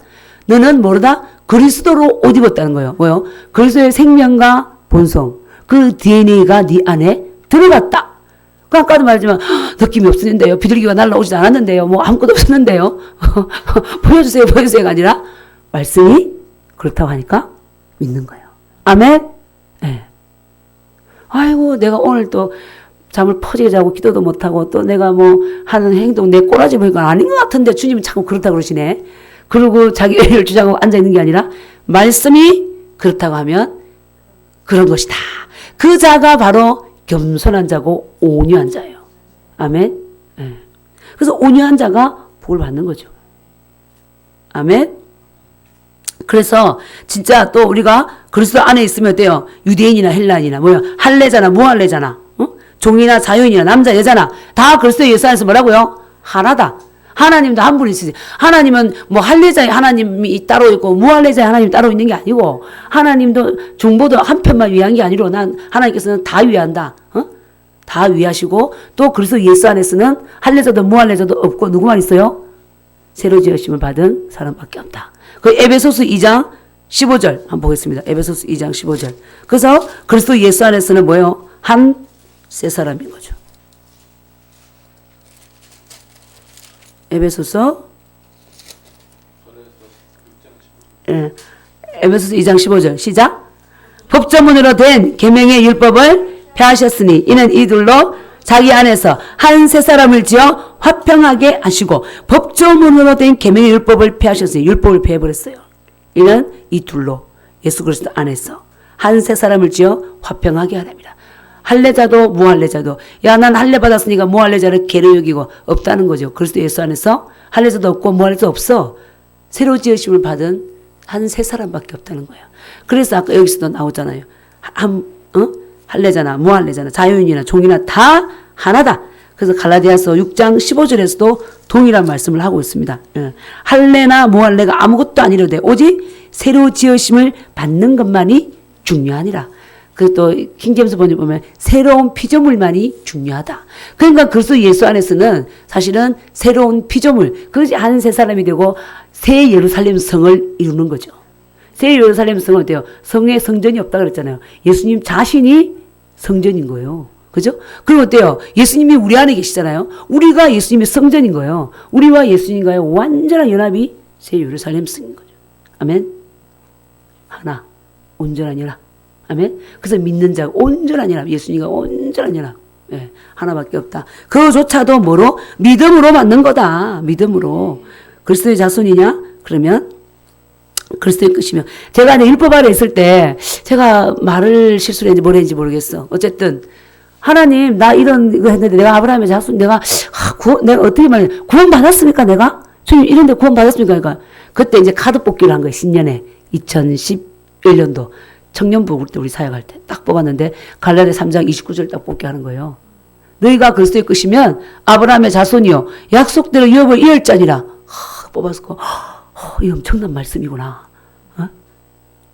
너는 모르다 그리스도로 옷 입었다는 거예요. 뭐요? 그리스도의 생명과 본성. 그 DNA가 네 안에 들어갔다. 그 아까도 말했지만 느낌이 없었는데요. 비둘기가 날라오지 않았는데요. 뭐 아무것도 없었는데요. 보여주세요. 보여주세요가 아니라 말씀이 그렇다고 하니까 믿는 거예요. 아멘. 네. 아이고 내가 오늘 또 잠을 퍼지게 자고 기도도 못하고 또 내가 뭐 하는 행동 내 꼬라지 보니까 아닌 것 같은데 주님은 자꾸 그렇다고 그러시네. 그러고 자기 의를 주장하고 앉아있는 게 아니라 말씀이 그렇다고 하면 그런 것이다. 그 자가 바로 겸손한 자고 온유한 자예요. 아멘. 네. 그래서 온유한 자가 복을 받는 거죠. 아멘. 그래서 진짜 또 우리가 그리스도 안에 있으면 어때요? 유대인이나 헬라인이나 뭐야? 할례자나 무할례자나 종이나 자유인이나 남자 여자나 다 그리스도 예수 안에서 뭐라고요? 하나다. 하나님도 한 분이시지. 하나님은 뭐 할례자의 하나님이 따로 있고 무할례자의 하나님이 따로 있는 게 아니고 하나님도 중보도 한 편만 위한 게 아니로 난 하나님께서는 다 위한다. 다 위하시고 또 그리스도 예수 안에서는 할례자도 무할례자도 없고 누구만 있어요? 새로 지으심을 받은 사람밖에 없다. 그 에베소서 2장 15절 한번 보겠습니다. 에베소서 2장 15절. 그래서 그리스도 예수 안에서는 뭐예요? 한 새 사람인 거죠. 에베소서 에베소서 2장 15절 시작. 법조문으로 된 계명의 율법을 폐하셨으니 이는 이둘로 자기 안에서 한 새 사람을 지어 화평하게 하시고 법조문으로 된 계명의 율법을 폐하셨으니 율법을 폐해버렸어요. 이는 이 둘로 예수 그리스도 안에서 한 새 사람을 지어 화평하게 하랍니다. 할례자도 무할례자도 야 난 할례 받았으니까 무할례자를 개로 여기고 없다는 거죠. 그리스도 예수 안에서 할례자도 없고 무할례자도 없어. 새로 지으심을 받은 한 세 사람밖에 없다는 거예요. 그래서 아까 여기서도 나오잖아요. 할례자나 무할례자나 자유인이나 종이나 다 하나다. 그래서 갈라디아서 6장 15절에서도 동일한 말씀을 하고 있습니다. 할례나 무할례가 아무것도 아니로되 오직 새로 지으심을 받는 것만이 중요하니라. 그 또 킹제임스 번역 보면 새로운 피조물만이 중요하다. 그러니까 그리스도 예수 안에서는 사실은 새로운 피조물, 그것이 한 새 사람이 되고 새 예루살렘 성을 이루는 거죠. 새 예루살렘 성은 어때요? 성에 성전이 없다 그랬잖아요. 예수님 자신이 성전인 거예요. 그죠? 그럼 어때요? 예수님이 우리 안에 계시잖아요. 우리가 예수님의 성전인 거예요. 우리와 예수님과의 완전한 연합이 새 예루살렘 성인 거죠. 아멘. 하나, 온전한 연합. 아멘. 그래서 믿는 자가 온전한 연합, 예수님과 온전한 연합. 예, 하나밖에 없다. 그조차도 뭐로? 믿음으로 만든 거다. 믿음으로. 그리스도의 자손이냐? 그러면 그리스도의 끝이며. 제가 율법 아래 있을 때 제가 말을 실수를 했는지 뭘 했는지 모르겠어. 어쨌든 하나님 나 이런 거 했는데 내가 아브라함의 자손 내가 어떻게 말해 구원 받았습니까 내가? 주님 이런데 구원 받았습니까? 그러니까 그때 이제 카드 뽑기를 한 거예요. 신년에 2011년도 청년부 그때 우리 사역할 때 딱 뽑았는데 갈라디아 3장 29절 딱 뽑게 하는 거예요. 너희가 그리스도의 끝이면 아브라함의 자손이요 약속대로 유업을 이을자니라. 뽑았고 이 엄청난 말씀이구나. 어?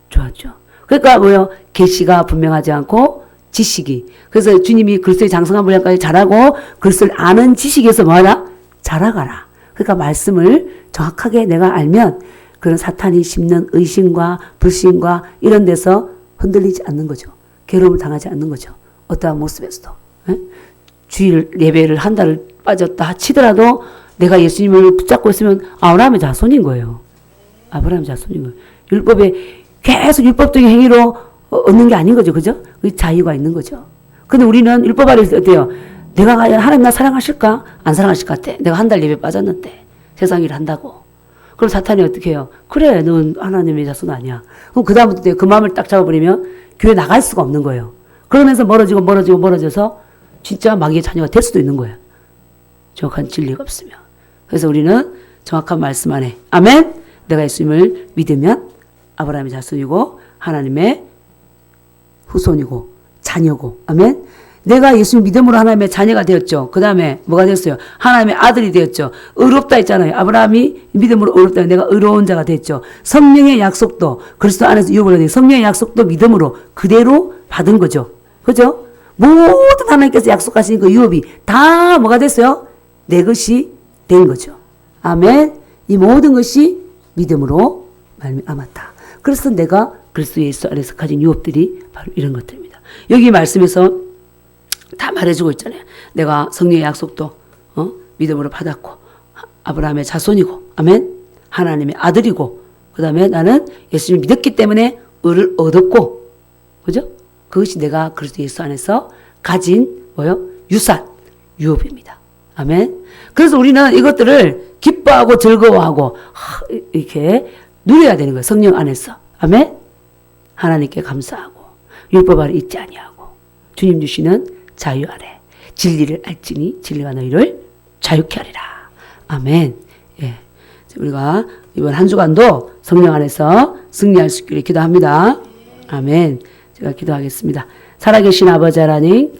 좋았죠. 그러니까 뭐요? 계시가 분명하지 않고 지식이. 그래서 주님이 그리스도의 장성한 분량까지 잘하고 그리스도를 아는 지식에서 뭐하라? 자라가라. 그러니까 말씀을 정확하게 내가 알면 그런 사탄이 심는 의심과 불신과 이런 데서 흔들리지 않는 거죠. 괴로움을 당하지 않는 거죠. 어떠한 모습에서도. 에? 주일 예배를 한 달을 빠졌다 치더라도 내가 예수님을 붙잡고 있으면 아브라함의 자손인 거예요. 아브라함의 자손인 거예요. 율법에 계속 율법적인 행위로 얻는 게 아닌 거죠. 그죠? 자유가 있는 거죠. 근데 우리는 율법 아래서 어때요? 내가 하나님 나 사랑하실까? 안 사랑하실 것 같아. 내가 한 달 예배 빠졌는데 세상 일을 한다고. 그럼 사탄이 어떻게 해요? 그래, 넌 하나님의 자손 아니야. 그럼 그다음부터 그 마음을 딱 잡아버리면 교회 나갈 수가 없는 거예요. 그러면서 멀어져서 진짜 마귀의 자녀가 될 수도 있는 거예요. 정확한 진리가 없으면. 그래서 우리는 정확한 말씀 안에 아멘. 내가 예수님을 믿으면 아브라함의 자손이고 하나님의 후손이고 자녀고 아멘. 내가 예수님 믿음으로 하나님의 자녀가 되었죠. 그 다음에 뭐가 됐어요? 하나님의 아들이 되었죠. 의롭다 했잖아요. 아브라함이 믿음으로 의롭다. 내가 의로운 자가 됐죠. 성령의 약속도 그리스도 안에서 유업을 얻은 성령의 약속도 믿음으로 그대로 받은 거죠. 그죠? 모든 하나님께서 약속하신 그 유업이 다 뭐가 됐어요? 내 것이 된 거죠. 아멘. 이 모든 것이 믿음으로 말미암았다. 그래서 내가 그리스도 예수 안에서 가진 유업들이 바로 이런 것들입니다. 여기 말씀에서 다 말해주고 있잖아요. 내가 성령의 약속도 믿음으로 받았고 아브라함의 자손이고 아멘. 하나님의 아들이고 그 다음에 나는 예수님을 믿었기 때문에 의를 얻었고 그죠? 그것이 내가 그리스도 예수 안에서 가진 뭐요? 유산, 유업입니다. 아멘. 그래서 우리는 이것들을 기뻐하고 즐거워하고 이렇게 누려야 되는 거예요. 성령 안에서. 아멘. 하나님께 감사하고 율법 아래 있지 아니하고 주님 주시는 자유 아래 진리를 알지니 진리가 너희를 자유케 하리라. 아멘. 예. 우리가 이번 한 주간도 성령 안에서 승리할 수 있기를 기도합니다. 아멘. 제가 기도하겠습니다. 살아계신 아버지 하나님